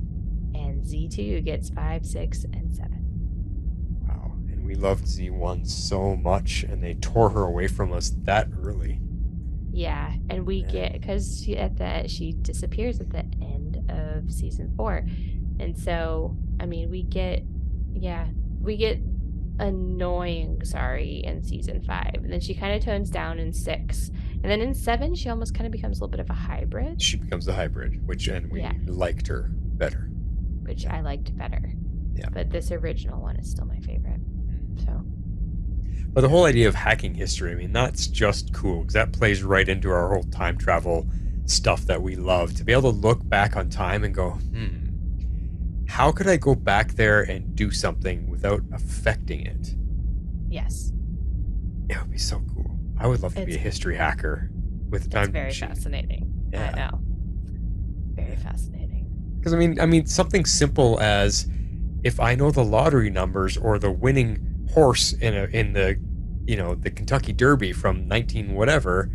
And Z2 gets 5, 6, and 7. Wow. And we loved Z1 so much, and they tore her away from us that early. Yeah, and we get, because she disappears at the end of season 4. And so, I mean, we get annoying Zari in season 5, and then she kind of tones down in 6, and then in 7 she almost kind of becomes a little bit of a hybrid. She becomes a hybrid, and we liked her better. Which I liked better. Yeah. But this original one is still my favorite. So. But the whole idea of hacking history, I mean, that's just cool, because that plays right into our whole time travel stuff that we love. To be able to look back on time and go, how could I go back there and do something without affecting it? Yes. It would be so cool. I would love to be a history hacker with the time machine. It's very fascinating. Yeah. I know. Very fascinating. Because I mean, something simple as if I know the lottery numbers or the winning horse in the the Kentucky Derby from 19 whatever,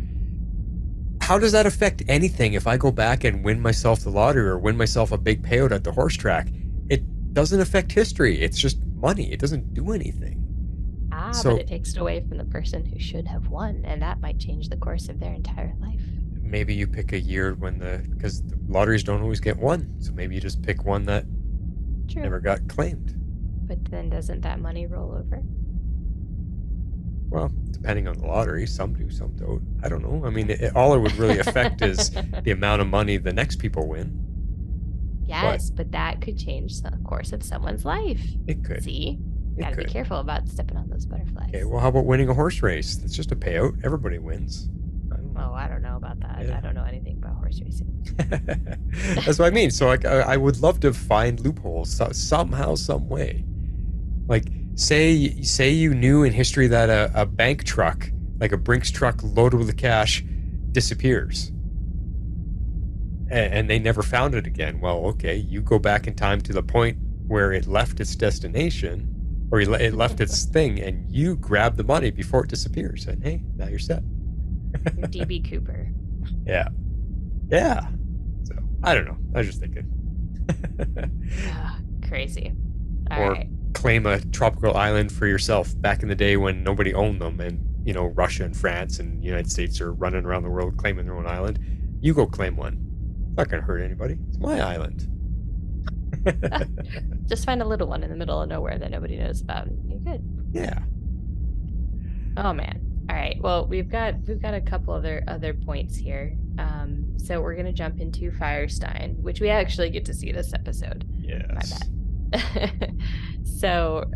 how does that affect anything if I go back and win myself the lottery or win myself a big payout at the horse track? It doesn't affect history. It's just money. It doesn't do anything. But it takes it away from the person who should have won, and that might change the course of their entire life. Maybe you pick a year because the lotteries don't always get won. So maybe you just pick one that never got claimed. But then doesn't that money roll over? Well, depending on the lottery, some do, some don't. I don't know. I mean, all it would really affect is the amount of money the next people win. Yes, but that could change the course of someone's life. It could. See? Gotta be careful about stepping on those butterflies. Okay, well, how about winning a horse race? That's just a payout. Everybody wins. I don't know about that. Yeah. I don't know anything about horse racing. That's what I mean. So I would love to find loopholes somehow, some way. Like, say you knew in history that a bank truck, like a Brinks truck loaded with cash, disappears. And they never found it again. Well, okay, you go back in time to the point where it left its destination, or it left its thing, and you grab the money before it disappears. And hey, now you're set. You're DB Cooper. Yeah. Yeah. So, I don't know. I was just thinking. Crazy. Or right. Claim a tropical island for yourself back in the day when nobody owned them, and, Russia and France and the United States are running around the world claiming their own island. You go claim one. It's not going to hurt anybody. It's my island. Just find a little one in the middle of nowhere that nobody knows about, and you're good. Yeah. Oh, man. All right. Well, we've got a couple other points here. So we're gonna jump into Firestein, which we actually get to see this episode. Yes. My bad. So,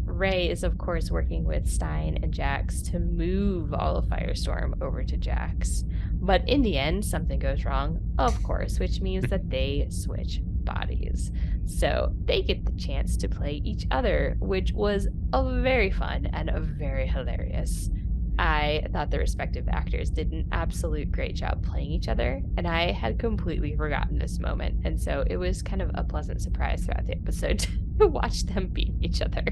Ray is of course working with Stein and Jax to move all of Firestorm over to Jax, but in the end, something goes wrong, of course, which means that they switch bodies. So they get the chance to play each other, which was a very fun and a very hilarious. I thought the respective actors did an absolute great job playing each other, and I had completely forgotten this moment. And so it was kind of a pleasant surprise throughout the episode to watch them beat each other.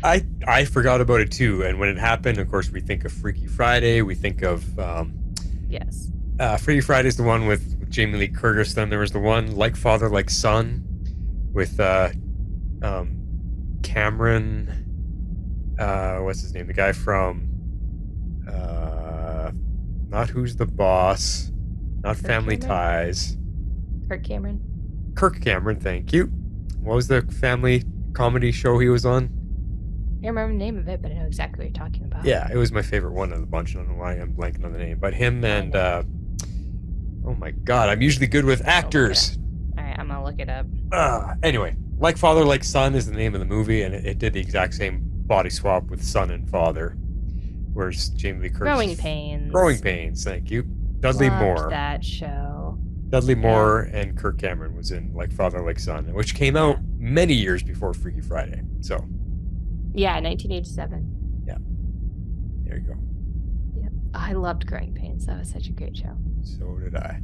I forgot about it too, and when it happened, of course, we think of Freaky Friday. We think of yes, Freaky Friday is the one with Jamie Lee Curtis. Then there was the one Like Father, Like Son with Cameron. What's his name? The guy from not Who's the Boss, not Kirk Family Cameron? Ties. Kirk Cameron. Thank you. What was the family comedy show he was on? I don't remember the name of it, but I know exactly what you're talking about. Yeah, it was my favorite one of the bunch. I don't know why I'm blanking on the name, but him and Oh my God, I'm usually good with actors. All right, I'm gonna look it up. Anyway, Like Father, Like Son is the name of the movie, and it did the exact same body swap with son and father. Where's Jamie Lee Curtis? Growing Pains. Growing Pains, thank you. Dudley Loved Moore. that show. Dudley Moore and Kirk Cameron was in Like Father, Like Son, which came out many years before Freaky Friday. So. Yeah, 1987. Yeah. There you go. Yep. I loved Growing Pains. That was such a great show. So did I.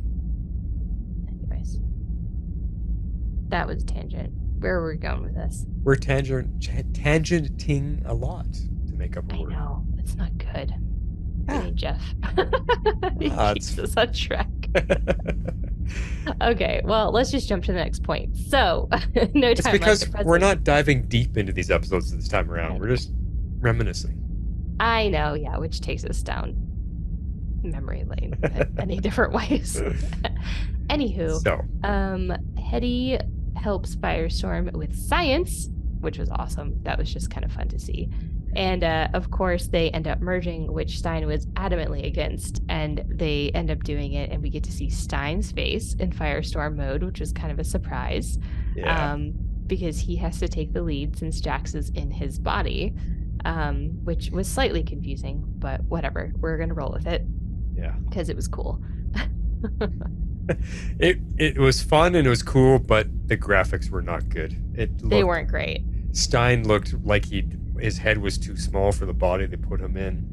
Anyways. That was a tangent. Where were we going with this? We're tangenting a lot to make up a word. I know. It's not good. Hey, Jeff. He It's keeps us on track. Okay, well, let's just jump to the next point. So, no It's time because like the we're present. not diving deep into these episodes this time around. We're just reminiscing. I know, yeah, which takes us down memory lane in many different ways. Anywho, So. Hetty helps Firestorm with science, which was awesome. That was just kind of fun to see. And of course, they end up merging, which Stein was adamantly against, and they end up doing it, and we get to see Stein's face in Firestorm mode, which was kind of a surprise. Yeah. Because he has to take the lead since Jax is in his body, which was slightly confusing, but whatever. We're going to roll with it. Yeah. Because it was cool. It was fun and it was cool, but the graphics were not good. They weren't great. Stein looked like his head was too small for the body they put him in.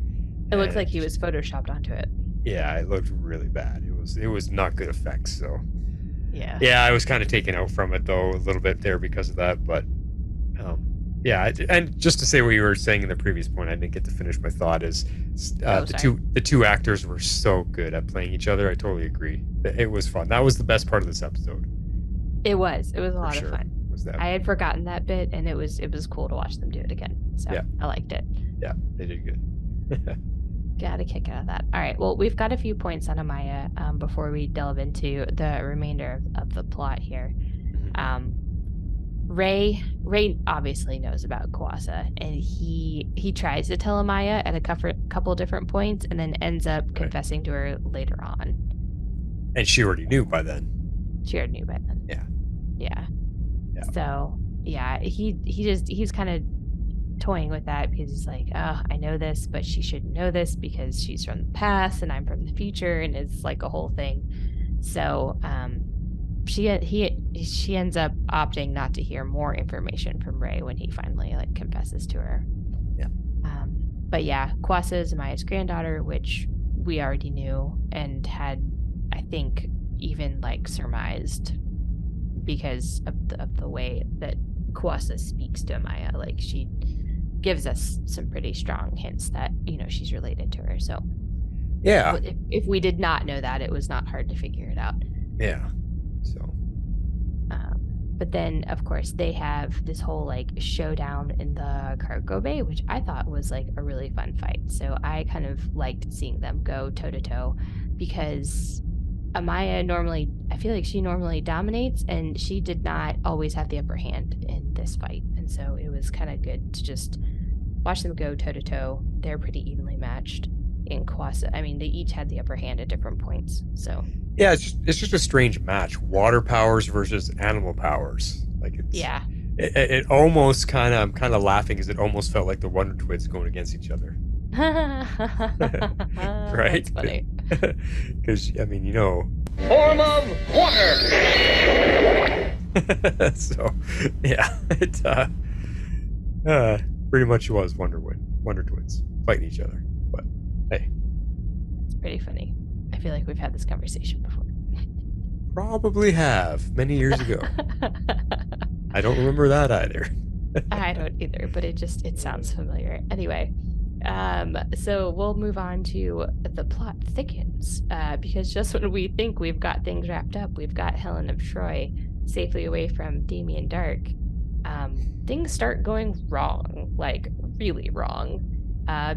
It looked like he was photoshopped onto it. Yeah, it looked really bad. It was not good effects. So yeah, I was kind of taken out from it though a little bit there because of that. But yeah, and just to say what you were saying in the previous point, I didn't get to finish my thought. Is the two actors were so good at playing each other. I totally agree. It was fun. That was the best part of this episode. It was a lot of fun. that. I had forgotten that bit, and it was cool to watch them do it again. So Yeah. I liked it. Yeah, they did good. Got a kick out of that. All right. Well, we've got a few points on Amaya before we delve into the remainder of the plot here. Ray obviously knows about Kwasa, and he tries to tell Amaya at a couple different points, and then ends up confessing to her later on. And she already knew by then. She already knew by then. Yeah. So yeah, he's kind of toying with that because he's like, oh, I know this, but she shouldn't know this because she's from the past and I'm from the future, and it's like a whole thing. So she ends up opting not to hear more information from Ray when he finally confesses to her. Yeah. But yeah, Kwasa is Amaya's granddaughter, which we already knew and had, I think, even surmised because of the way that Kwasa speaks to Amaya. She gives us some pretty strong hints that she's related to her. So yeah, if we did not know that, it was not hard to figure it out. Yeah. So but then of course they have this whole showdown in the cargo bay, which I thought was a really fun fight. So I kind of liked seeing them go toe to toe, because Amaya I feel like she normally dominates, and she did not always have the upper hand in this fight. And so it was kind of good to just watch them go toe to toe. They're pretty evenly matched in Kwasa. I mean, they each had the upper hand at different points. So yeah, it's just a strange match. Water powers versus animal powers. Yeah. It almost I'm kind of laughing because it almost felt like the Wonder Twins going against each other. Right? That's funny. Because Form of water. So yeah, it pretty much was Wonder Twins fighting each other. But hey, it's pretty funny. I feel like we've had this conversation before. Probably have many years ago. I don't remember that either. I don't either, but it sounds familiar. Anyway, so we'll move on to the plot thickens, because just when we think we've got things wrapped up, we've got Helen of Troy safely away from Damien Dark. Things start going wrong, really wrong,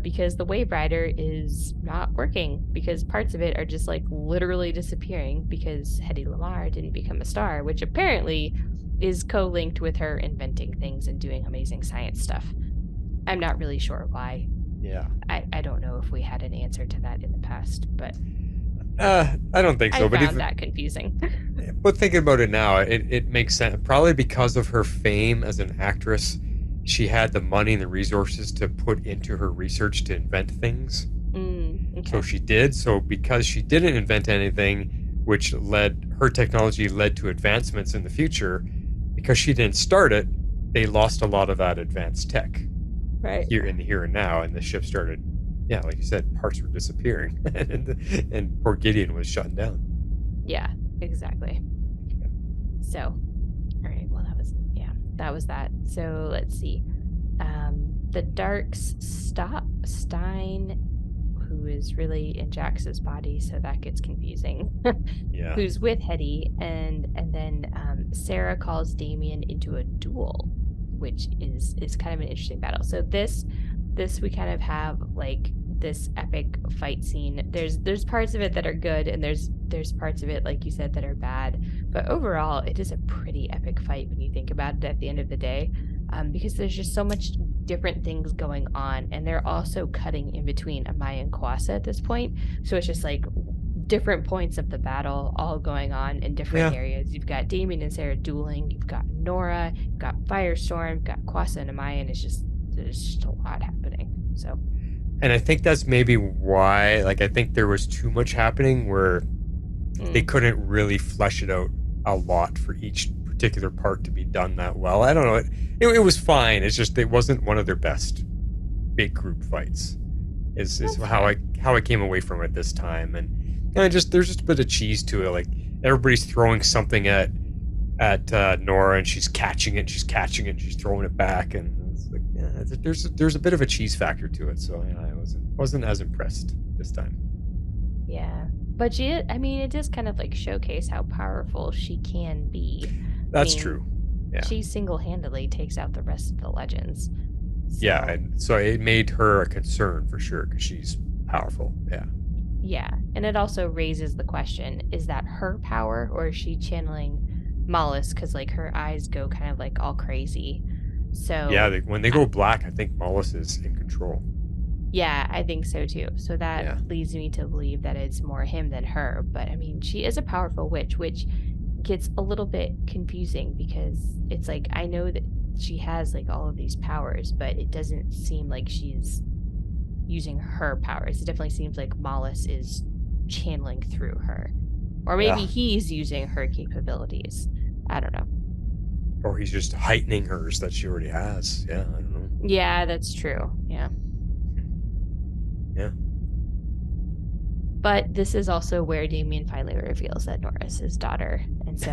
because the Wave Rider is not working, because parts of it are just literally disappearing because Hedy Lamarr didn't become a star, which apparently is co-linked with her inventing things and doing amazing science stuff. I'm not really sure why. Yeah. I don't know if we had an answer to that in the past, but I don't think so. I But found that confusing. But thinking about it now, it makes sense. Probably because of her fame as an actress, she had the money and the resources to put into her research to invent things. Okay. So she did. So because she didn't invent anything, which her technology led to advancements in the future, because she didn't start it, they lost a lot of that advanced tech. Right. Here in the here and now, and the ship started, like you said, parts were disappearing, and poor Gideon was shutting down. Yeah, exactly. So, all right. Well, that was that. So let's see. The Darks stop Stein, who is really in Jax's body, so that gets confusing. Yeah. Who's with Hetty, and then Sarah calls Damien into a duel, which is kind of an interesting battle. So this we kind of have like this epic fight scene. There's parts of it that are good, and there's parts of it, like you said, that are bad. But overall, it is a pretty epic fight when you think about it at the end of the day, because there's just so much different things going on, and they're also cutting in between Amaya and Kwasa at this point. So it's just like different points of the battle all going on in different areas. You've got Damien and Sarah dueling, you've got Nora, you've got Firestorm, you've got Kwasa and Amaya, and there's just a lot happening. So, and I think that's maybe why, like, I think there was too much happening where they couldn't really flesh it out a lot for each particular part to be done that well. I don't know. It was fine. It's just it wasn't one of their best big group fights. Is how I came away from it this time, and there's just a bit of cheese to it. Like everybody's throwing something at Nora, and she's catching it, and she's throwing it back, and it's like there's a bit of a cheese factor to it. So I wasn't as impressed this time. Yeah, but it does kind of like showcase how powerful she can be. That's true. Yeah, she single-handedly takes out the rest of the legends. So. Yeah, and so it made her a concern for sure because she's powerful. Yeah. Yeah, and it also raises the question: is that her power, or is she channeling Mollis? Because like her eyes go kind of like all crazy. So yeah, when they go black, I think Mollis is in control. Yeah, I think so too. So that leads me to believe that it's more him than her. But I mean, she is a powerful witch, which gets a little bit confusing because it's like I know that she has like all of these powers, but it doesn't seem like she's using her powers. It definitely seems like Mollis is channeling through her, or maybe he's using her capabilities. I don't know. Or he's just heightening hers that she already has. Yeah, I don't know. Yeah, that's true. Yeah. Yeah. But this is also where Damien finally reveals that Nora's his daughter, and so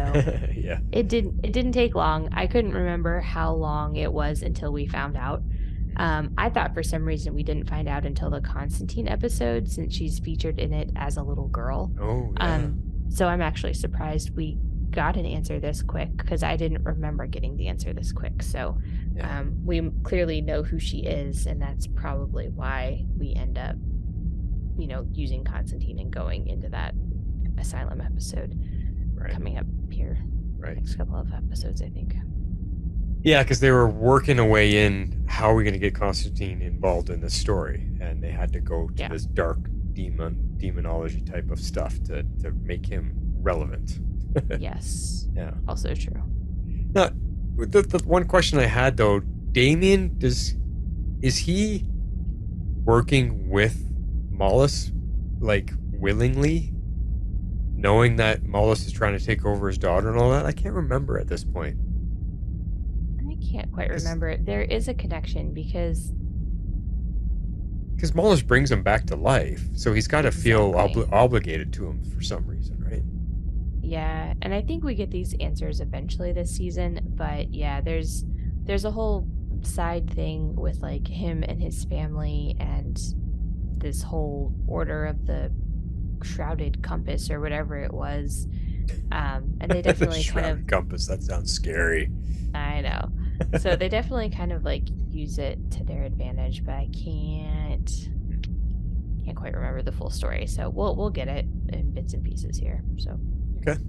yeah, it didn't take long. I couldn't remember how long it was until we found out. I thought for some reason we didn't find out until the Constantine episode, since she's featured in it as a little girl. Oh, yeah. So I'm actually surprised we got an answer this quick, because I didn't remember getting the answer this quick. So we clearly know who she is, and that's probably why we end up, using Constantine and going into that Asylum episode coming up here. Right. Next couple of episodes, I think. Yeah, because they were working a way in. How are we going to get Constantine involved in this story? And they had to go to this dark demonology type of stuff to make him relevant. Yes. Yeah. Also true. Now, the one question I had though, Damien, is he working with Mollis, like willingly, knowing that Mollis is trying to take over his daughter and all that? I can't remember at this point. I can't quite remember it. There is a connection because Mollis brings him back to life, so he's got to feel obligated to him for some reason, right? Yeah, and I think we get these answers eventually this season, but yeah, there's a whole side thing with like him and his family and this whole order of the shrouded compass or whatever it was. And they definitely the kind of compass, that sounds scary. I know. So they definitely kind of like use it to their advantage, but I can't quite remember the full story. So we'll get it in bits and pieces here. So okay.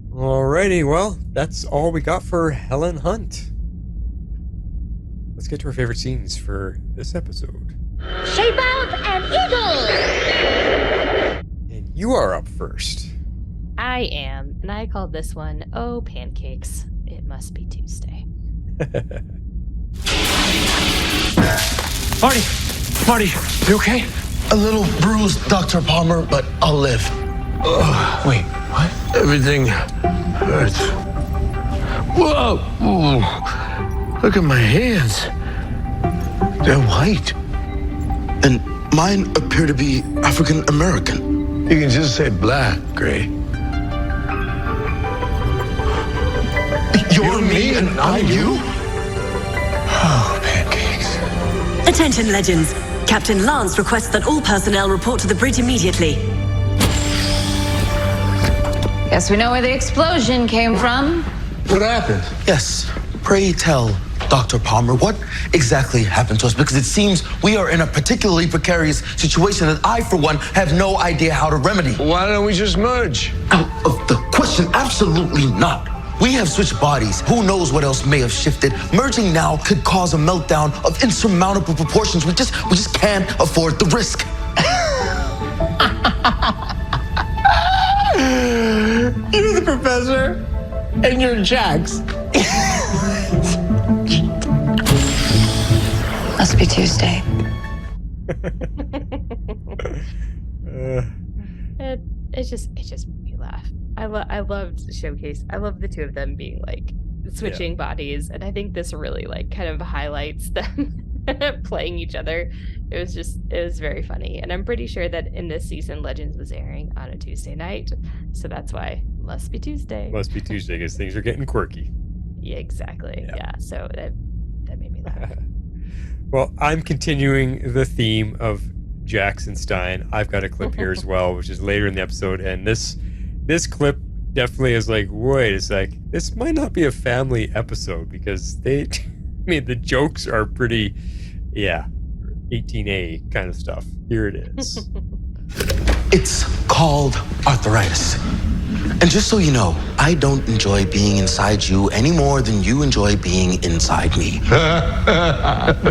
Alrighty, well, that's all we got for Helen Hunt. Let's get to our favorite scenes for this episode. Shape out an eagle! you are up first. I am, and I called this one, Oh, Pancakes. It Must Be Tuesday. Marty, you okay? A little bruised, Dr. Palmer, but I'll live. Wait, what? Everything hurts. Whoa! Ooh. Look at my hands. They're white. And mine appear to be African American. You can just say black, Gray. You're me and I'm you? Oh, pancakes. Attention, legends. Captain Lance requests that all personnel report to the bridge immediately. Guess we know where the explosion came from. What happened? Yes. Pray tell, Dr. Palmer, what exactly happened to us? Because it seems we are in a particularly precarious situation that I, for one, have no idea how to remedy. Why don't we just merge? Out of the question, absolutely not. We have switched bodies. Who knows what else may have shifted? Merging now could cause a meltdown of insurmountable proportions. We just can't afford the risk. You're the professor, and you're Jax. Must be Tuesday. It just made me laugh. I loved Showcase. I love the two of them being like switching bodies, and I think this really like kind of highlights them playing each other. It was very funny, and I'm pretty sure that in this season Legends was airing on a Tuesday night, so that's why Must Be Tuesday. Must be Tuesday because things are getting quirky. Yeah, exactly. Yeah, so that made me laugh. Well, I'm continuing the theme of Jax and Stein. I've got a clip here as well, which is later in the episode, and this clip definitely is like, wait, it's like, this might not be a family episode because the jokes are pretty, 18A kind of stuff. Here it is. It's called arthritis. And just so you know, I don't enjoy being inside you any more than you enjoy being inside me.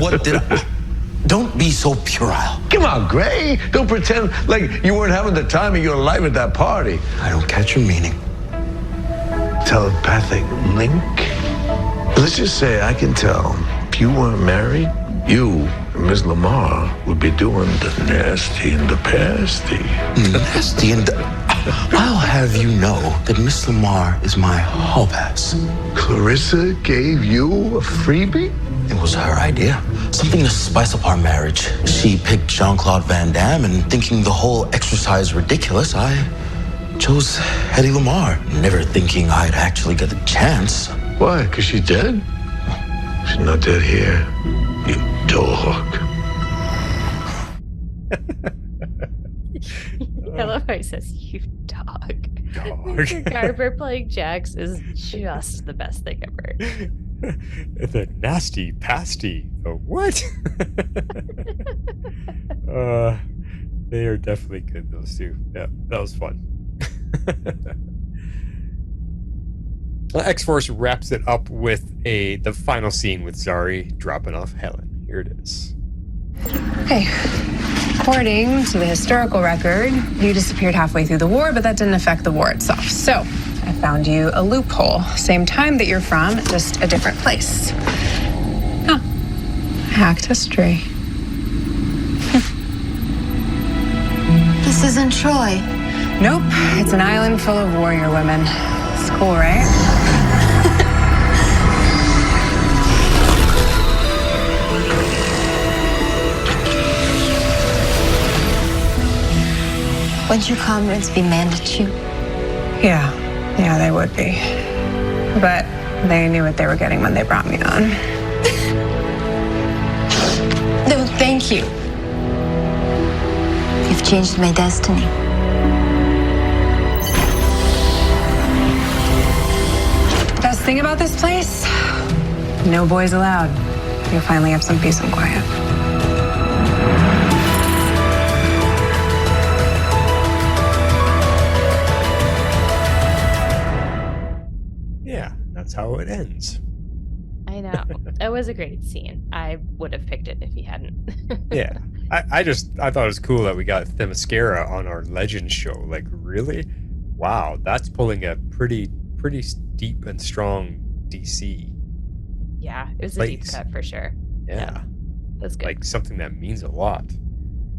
What did I... Don't be so puerile. Come on, Gray. Don't pretend like you weren't having the time of your life at that party. I don't catch your meaning. Telepathic link? Let's just say I can tell if you weren't married, you and Ms. Lamar would be doing the nasty and the pasty. Nasty and the... I'll have you know that Miss Lamar is my hall pass. Clarissa gave you a freebie? It was her idea. Something to spice up our marriage. She picked Jean-Claude Van Damme, and thinking the whole exercise ridiculous, I chose Hedy Lamar, never thinking I'd actually get the chance. Why? Because she's dead? She's not dead here, you dog. I love how he says, you dog. Garber playing Jax is just the best thing ever. The nasty pasty. Oh, what? They are definitely good, those two. Yeah, that was fun. X-Force wraps it up with the final scene with Zari dropping off Helen. Here it is. Okay. According to the historical record, you disappeared halfway through the war, but that didn't affect the war itself. So I found you a loophole. Same time that you're from, just a different place. Huh. Hacked history. This isn't Troy. Nope. It's an island full of warrior women. It's cool, right? Would your comrades be mad at you? Yeah, they would be. But they knew what they were getting when they brought me on. No, thank you. You've changed my destiny. Best thing about this place? No boys allowed. You'll finally have some peace and quiet. Yeah, that's how it ends. I know. It was a great scene. I would have picked it if he hadn't. Yeah. I thought it was cool that we got Themyscira on our Legends show. Like, really? Wow, that's pulling a pretty deep and strong DC. Yeah, it was a deep cut for sure. Yeah. That's good. Like something that means a lot.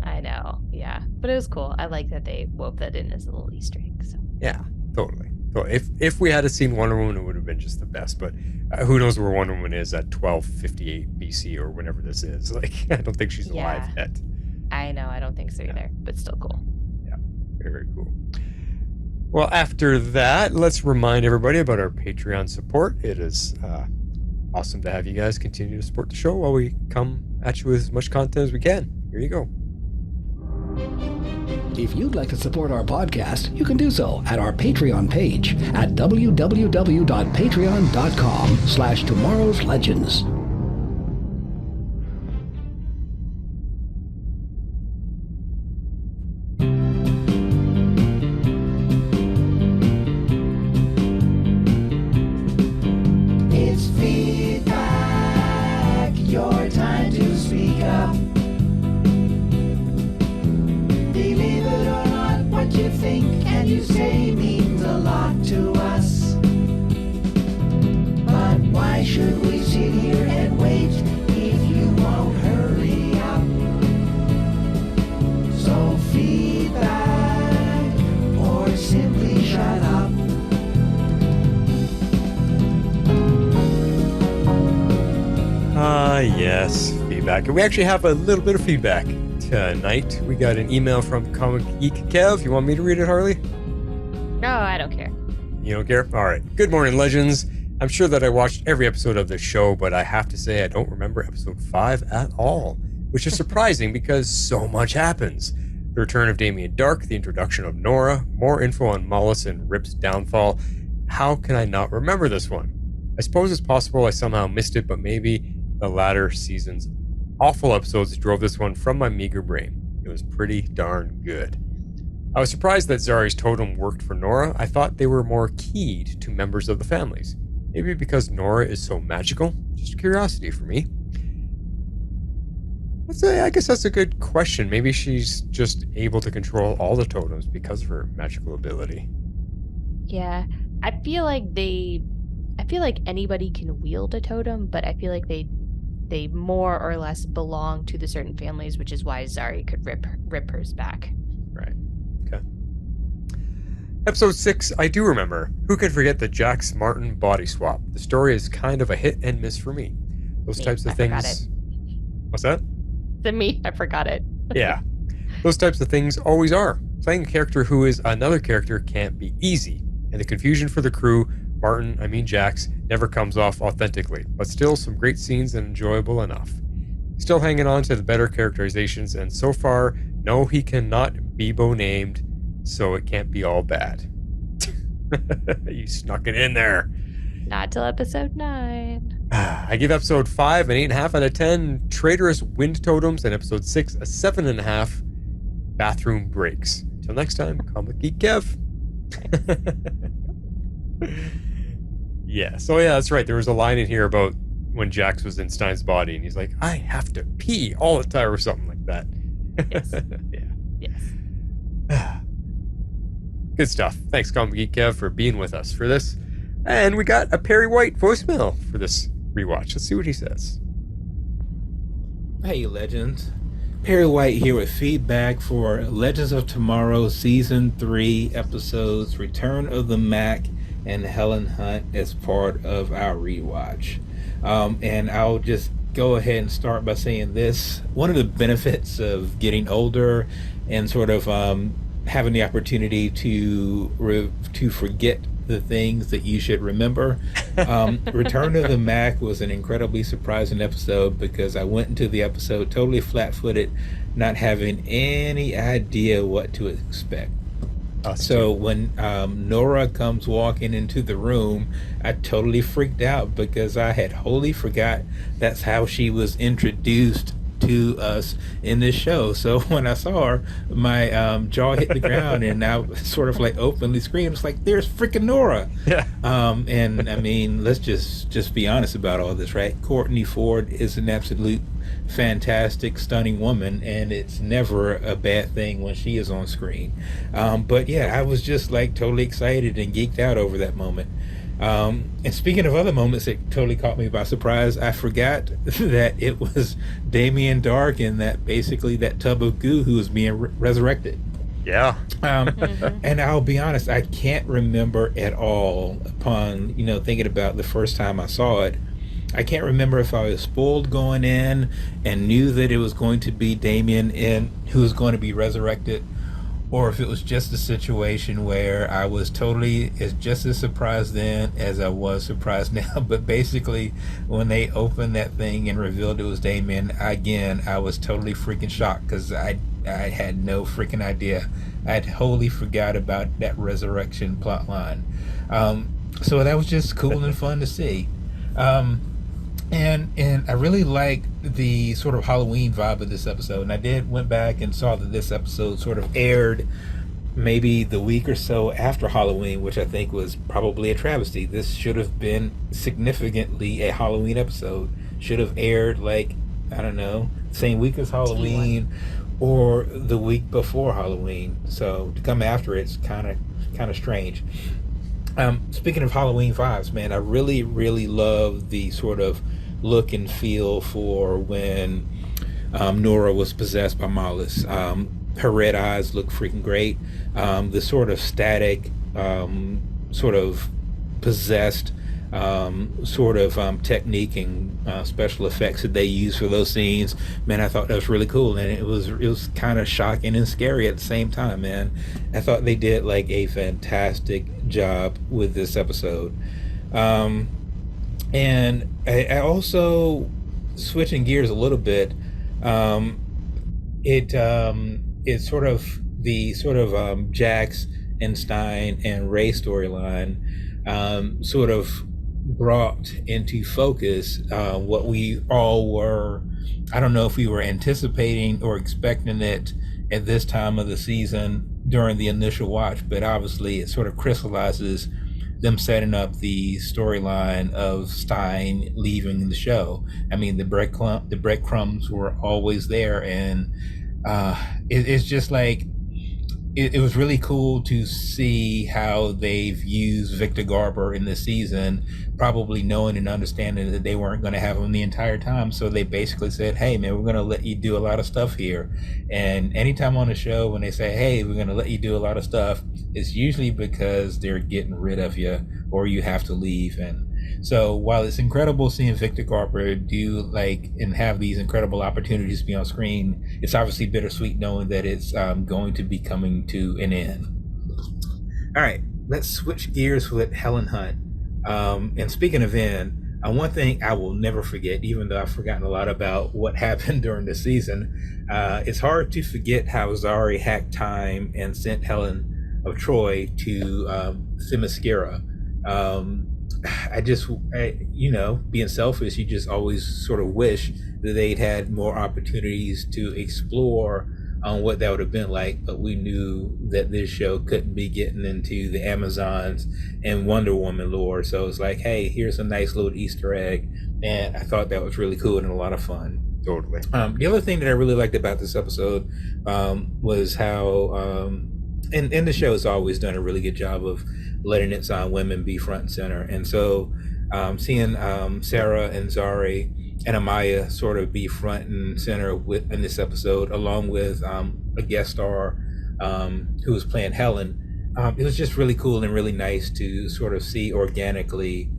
I know. Yeah. But it was cool. I like that they wove that in as a little Easter egg. So. Yeah, totally. So if we had seen Wonder Woman, it would have been just the best. But who knows where Wonder Woman is at 1258 BC or whenever this is. Like, I don't think she's alive yet. I know. I don't think so either. But still cool. Yeah. Very, very cool. Well, after that, let's remind everybody about our Patreon support. It is awesome to have you guys continue to support the show while we come at you with as much content as we can. Here you go. If you'd like to support our podcast, you can do so at our Patreon page at www.patreon.com/tomorrowslegends. It's feedback, your time to speak up. Believe it or not, what you think and you say means a lot to us. But why should we sit here and wait if you won't hurry up? So feedback or simply shut up. Yes, feedback. And we actually have a little bit of feedback tonight. We got an email from Comic Geek Kev. You want me to read it, Harley? No, I don't care. You don't care? All right. Good morning, Legends. I'm sure that I watched every episode of this show, but I have to say I don't remember episode 5 at all, which is surprising because so much happens. The return of Damien Dark, the introduction of Nora, more info on Mollis and Rip's downfall. How can I not remember this one? I suppose it's possible I somehow missed it, but maybe the latter season's awful episodes drove this one from my meager brain. It was pretty darn good. I was surprised that Zari's totem worked for Nora. I thought they were more keyed to members of the families. Maybe because Nora is so magical? Just curiosity for me. I guess that's a good question. Maybe she's just able to control all the totems because of her magical ability. Yeah. I feel like anybody can wield a totem, but I feel like they more or less belong to the certain families, which is why Zari could rip hers back. Right. Okay. Episode 6, I do remember. Who can forget the Jax Martin body swap? The story is kind of a hit and miss for me. Those types of things. What's that? To me, I forgot it. Yeah. Those types of things always are. Playing a character who is another character can't be easy. And the confusion for the crew, Jax, never comes off authentically, but still some great scenes and enjoyable enough. Still hanging on to the better characterizations, and so far, no, he cannot Bebo named, so it can't be all bad. You snuck it in there. Not till episode 9. I give episode 5 an 8.5 out of 10. Traitorous wind totems, and episode 6 a 7.5. Bathroom breaks. Until next time, Comic Geek Kev. Yeah, so yeah, that's right. There was a line in here about when Jax was in Stein's body, and he's like, I have to pee all the time, or something like that. Yes. Yeah. Yes. Good stuff. Thanks, Comic Geek Kev, for being with us for this. And we got a Perry White voicemail for this rewatch. Let's see what he says. Hey, Legends. Perry White here with feedback for Legends of Tomorrow Season 3 episodes Return of the Mac and Helen Hunt as part of our rewatch. And I'll just go ahead and start by saying this. One of the benefits of getting older and sort of having the opportunity to forget the things that you should remember. Return of the Mac was an incredibly surprising episode because I went into the episode totally flat-footed, not having any idea what to expect. So when Nora comes walking into the room, I totally freaked out because I had wholly forgot that's how she was introduced to us in this show. So when I saw her, my jaw hit the ground, and I sort of like openly screamed. It's like, there's freaking Nora. Yeah. And I mean, let's just be honest about all this, right? Courtney Ford is an absolute fantastic, stunning woman, and it's never a bad thing when she is on screen. But yeah, I was just like totally excited and geeked out over that moment. And speaking of other moments that totally caught me by surprise, I forgot that it was Damien Dark and that basically that tub of goo who was being resurrected. Yeah. And I'll be honest, I can't remember at all upon, thinking about the first time I saw it. I can't remember if I was spoiled going in and knew that it was going to be Damien who was going to be resurrected, or if it was just a situation where I was totally just as surprised then as I was surprised now. But basically, when they opened that thing and revealed it was Damien, again, I was totally freaking shocked because I had no freaking idea. I'd wholly forgot about that resurrection plot line. So that was just cool and fun to see. And I really liked the sort of Halloween vibe of this episode. And I went back and saw that this episode sort of aired maybe the week or so after Halloween, which I think was probably a travesty. This should have been significantly a Halloween episode. Should have aired like, I don't know, same week as Halloween or the week before Halloween. So to come after it's kind of strange. Speaking of Halloween vibes, man, I really, really love the sort of look and feel for when Nora was possessed by Mollis. Her red eyes look freaking great. The sort of static, sort of possessed sort of technique and special effects that they use for those scenes, man, I thought that was really cool. And it was kind of shocking and scary at the same time, man. I thought they did like a fantastic job with this episode. And I also, switching gears a little bit, it's sort of the sort of Jax and Stein and Ray storyline sort of brought into focus what we all were, I don't know if we were anticipating or expecting it at this time of the season during the initial watch, but obviously it sort of crystallizes them setting up the storyline of Stein leaving the show. I mean, the breadcrumbs were always there, and it's just like, it was really cool to see how they've used Victor Garber in this season, probably knowing and understanding that they weren't going to have him the entire time. So they basically said, hey, man, we're going to let you do a lot of stuff here. And anytime on the show, when they say, hey, we're going to let you do a lot of stuff, it's usually because they're getting rid of you or you have to leave. And so while it's incredible seeing Victor Garber do and have these incredible opportunities to be on screen, it's obviously bittersweet knowing that it's going to be coming to an end. All right, let's switch gears with Helen Hunt. And speaking of end, one thing I will never forget, even though I've forgotten a lot about what happened during the season, it's hard to forget how Zari hacked time and sent Helen of Troy to Themyscira. Being selfish, you just always sort of wish that they'd had more opportunities to explore on what that would have been like, but we knew that this show couldn't be getting into the Amazons and Wonder Woman lore, so it's like, hey, here's a nice little Easter egg, and I thought that was really cool and a lot of fun. Totally. The other thing that I really liked about this episode was how, and the show has always done a really good job of letting its women be front and center, and so seeing Sarah and Zari and Amaya sort of be front and center in this episode, along with a guest star who was playing Helen, it was just really cool and really nice to sort of see organically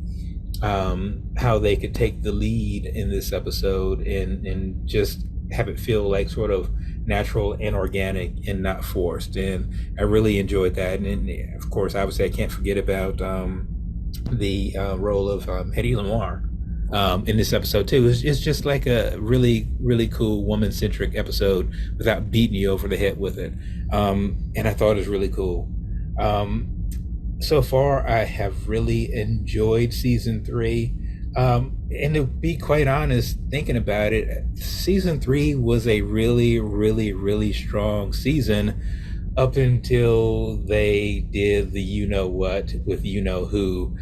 how they could take the lead in this episode and just have it feel like sort of natural and organic and not forced. And I really enjoyed that. And of course, obviously, I can't forget about the role of Hedy Lamarr in this episode too. It's just like a really, really cool woman-centric episode without beating you over the head with it. And I thought it was really cool. So far, I have really enjoyed season 3. And to be quite honest, thinking about it, season 3 was a really, really, really strong season up until they did the you-know-what with you-know-who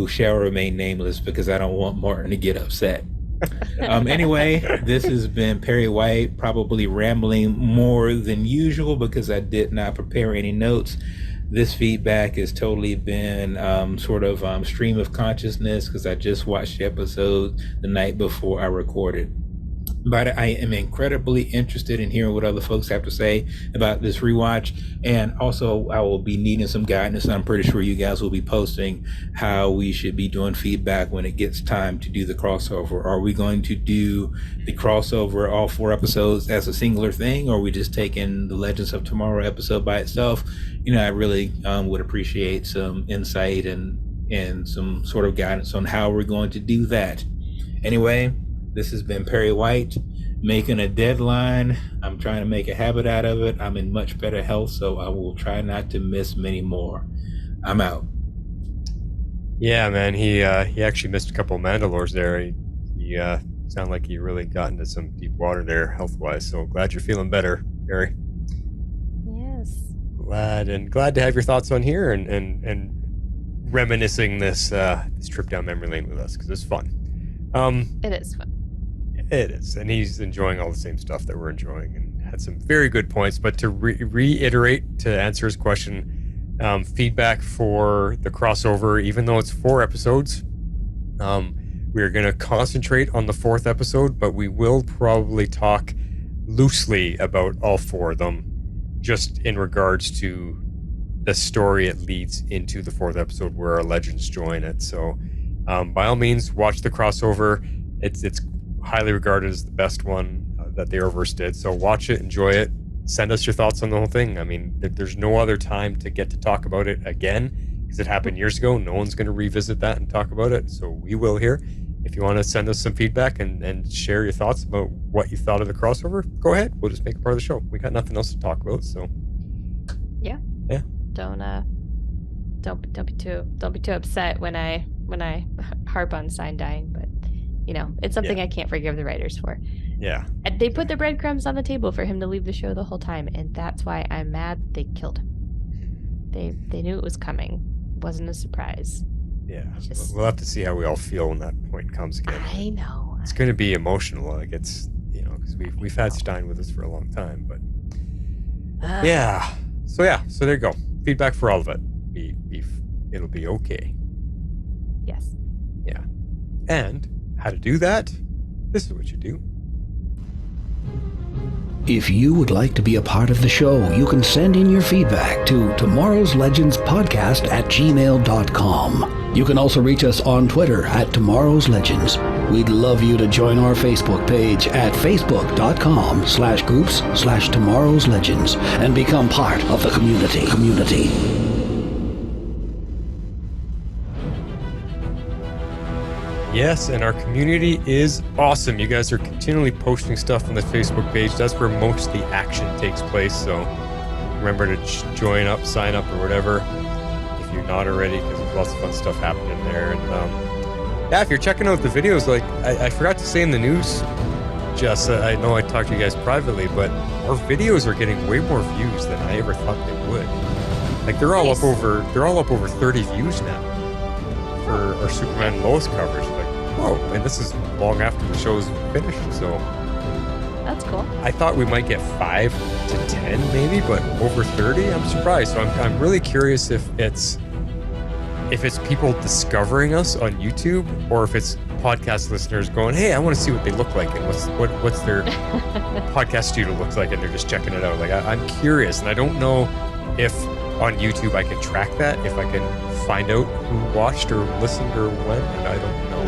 shall remain nameless because I don't want Martin to get upset. Anyway, this has been Perry White, probably rambling more than usual because I did not prepare any notes. This feedback has totally been stream of consciousness because I just watched the episode the night before I recorded. But I am incredibly interested in hearing what other folks have to say about this rewatch. And also, I will be needing some guidance. I'm pretty sure you guys will be posting how we should be doing feedback when it gets time to do the crossover. Are we going to do the crossover, all 4 episodes, as a singular thing? Or are we just taking the Legends of Tomorrow episode by itself? I really would appreciate some insight and some sort of guidance on how we're going to do that. Anyway, this has been Perry White, making a deadline. I'm trying to make a habit out of it. I'm in much better health, so I will try not to miss many more. I'm out. Yeah, man, he actually missed a couple of Mandalores there. He sounded like he really got into some deep water there health-wise, so glad you're feeling better, Perry. Yes. Glad to have your thoughts on here and reminiscing this trip down memory lane with us, because it's fun. It is fun. It is, and he's enjoying all the same stuff that we're enjoying and had some very good points. But to reiterate, to answer his question, feedback for the crossover, even though it's 4 episodes, we're going to concentrate on the 4th episode, but we will probably talk loosely about all 4 of them, just in regards to the story it leads into the 4th episode where our legends join it. So by all means, watch the crossover. It's highly regarded as the best one that the Arrowverse did. So watch it, enjoy it, send us your thoughts on the whole thing. I mean, there's no other time to get to talk about it again because it happened years ago. No one's going to revisit that and talk about it. So we will here. If you want to send us some feedback and share your thoughts about what you thought of the crossover, go ahead. We'll just make it part of the show. We got nothing else to talk about. So yeah. Don't be too upset when I harp on Sign dying, but it's something I can't forgive the writers for. Yeah. And they put the breadcrumbs on the table for him to leave the show the whole time, and that's why I'm mad they killed him. They knew it was coming. It wasn't a surprise. Yeah. We'll have to see how we all feel when that point comes again. I know. It's going to be emotional. Like it's, because we've had Stein with us for a long time, but yeah. So there you go. Feedback for all of it. It'll be okay. Yes. Yeah. And how to do that? This is what you do. If you would like to be a part of the show, you can send in your feedback to Tomorrow's Legends Podcast at gmail.com. You can also reach us on Twitter at Tomorrow's Legends. We'd love you to join our Facebook page at facebook.com/groups/Tomorrow's Legends and become part of the community. Yes, and our community is awesome. You guys are continually posting stuff on the Facebook page. That's where most of the action takes place. So remember to join up, sign up, or whatever if you're not already, because there's lots of fun stuff happening there. And if you're checking out the videos, like I forgot to say in the news, Jess, I know I talked to you guys privately, but our videos are getting way more views than I ever thought they would. Like they're all up over 30 views now for our Superman and Lois coverage. Like, whoa, and this is long after the show's finished, so that's cool. I thought we might get 5 to 10 maybe, but over 30, I'm surprised. So I'm really curious if it's people discovering us on YouTube, or if it's podcast listeners going, hey, I want to see what they look like and what's their podcast studio looks like, and they're just checking it out. Like I'm curious, and I don't know if on YouTube I can track that, if I can find out who watched or listened or when. I don't know.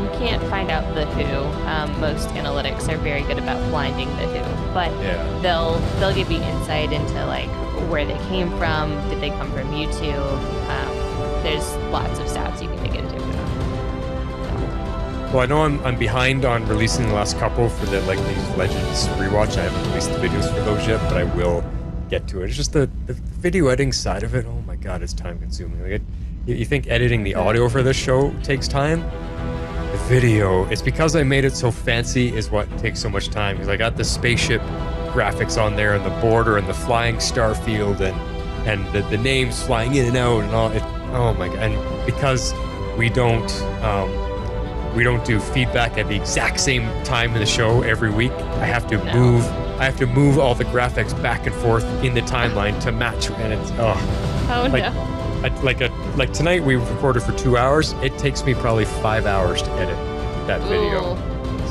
You can't find out the who. Most analytics are very good about blinding the who, but they'll give you insight into like where they came from. Did they come from YouTube? There's lots of stats you can dig into. Well, I know I'm behind on releasing the last couple for the these Legends rewatch. I haven't released the videos for those yet, but I will get to it. It's just the video editing side of it. Oh my god, it's time consuming. Like you think editing the audio for this show takes time? the video. It's because I made it so fancy is what takes so much time, because I got the spaceship graphics on there and the border and the flying star field and the names flying in and out and all it. Oh my god! And because we don't do feedback at the exact same time in the show every week, I have to move all the graphics back and forth in the timeline to match, and it's like tonight we recorded for 2 hours. It takes me probably 5 hours to edit that video.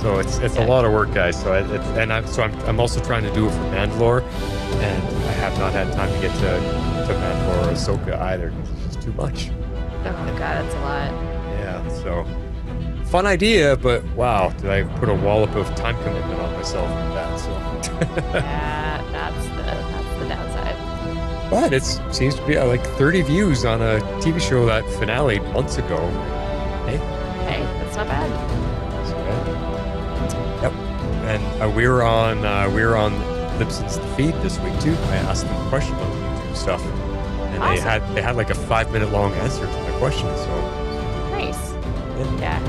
So it's a lot of work, guys. So I'm also trying to do it for Mandalore, and I have not had time to get to Mandalore or Ahsoka either. It's just too much. Oh god, that's a lot. Yeah. So fun idea, but wow, did I put a wallop of time commitment on myself with that? So yeah, that's the downside. But it seems to be like 30 views on a TV show that finale months ago. Hey, that's not bad. Yep. And we were on Libsyn's The Feed this week too. I asked them a question on YouTube stuff, and awesome. they had like a 5-minute long answer to my question. So nice. Yeah,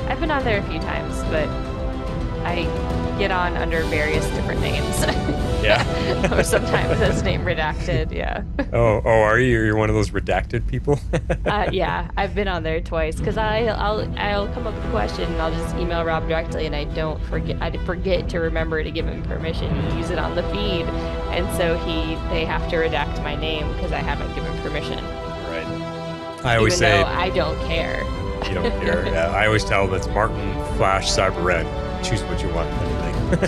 I've been on there a few times, but I get on under various different names. Yeah. Or sometimes it's name redacted. Yeah. Oh, are you? You're one of those redacted people? Yeah, I've been on there twice because I'll come up with a question and I'll just email Rob directly, and I forget to remember to give him permission to use it on the feed, and so they have to redact my name because I haven't given permission. Right. I always say I don't care. You don't care. Yeah, I always tell them it's Martin, Flash, Cyber Red. Choose what you want.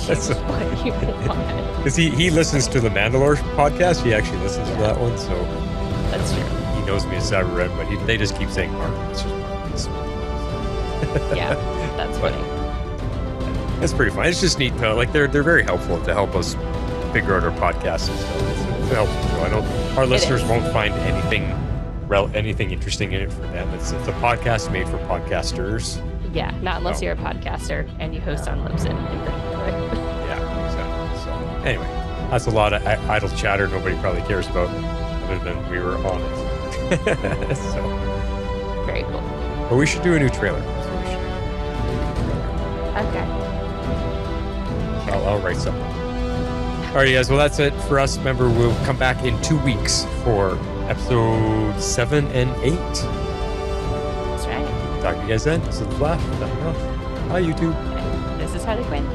Choose what you want. Because he listens to the Mandalore podcast. He actually listens to that one, so that's true. He knows me as Cyber Red, but they just keep saying Martin. It's just Martin. Yeah, that's funny. It's pretty fun. It's just neat. They're very helpful to help us figure out our podcast and stuff. It's helpful. So I know our listeners won't find anything interesting in it for them. It's a podcast made for podcasters. Yeah, not unless you're a podcaster and you host on Libsyn in particular. Yeah, exactly. So anyway, that's a lot of idle chatter nobody probably cares about, other than we were on it. So very cool. But we should do a new trailer. Okay. I'll write something. Alright, guys. Well, that's it for us. Remember, we'll come back in 2 weeks for episode 7 and 8. That's right. Talk to you guys then. This is The Flash. Nothing else. Bye, YouTube. And this is Harley Quinn.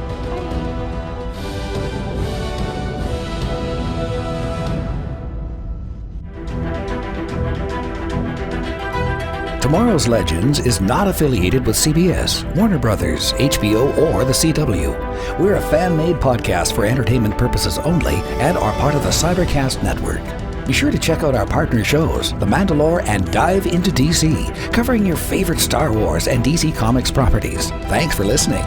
Tomorrow's Legends is not affiliated with CBS, Warner Brothers, HBO, or the CW. We're a fan-made podcast for entertainment purposes only and are part of the Cybercast Network. Be sure to check out our partner shows, The Mandalore and Dive into DC, covering your favorite Star Wars and DC Comics properties. Thanks for listening.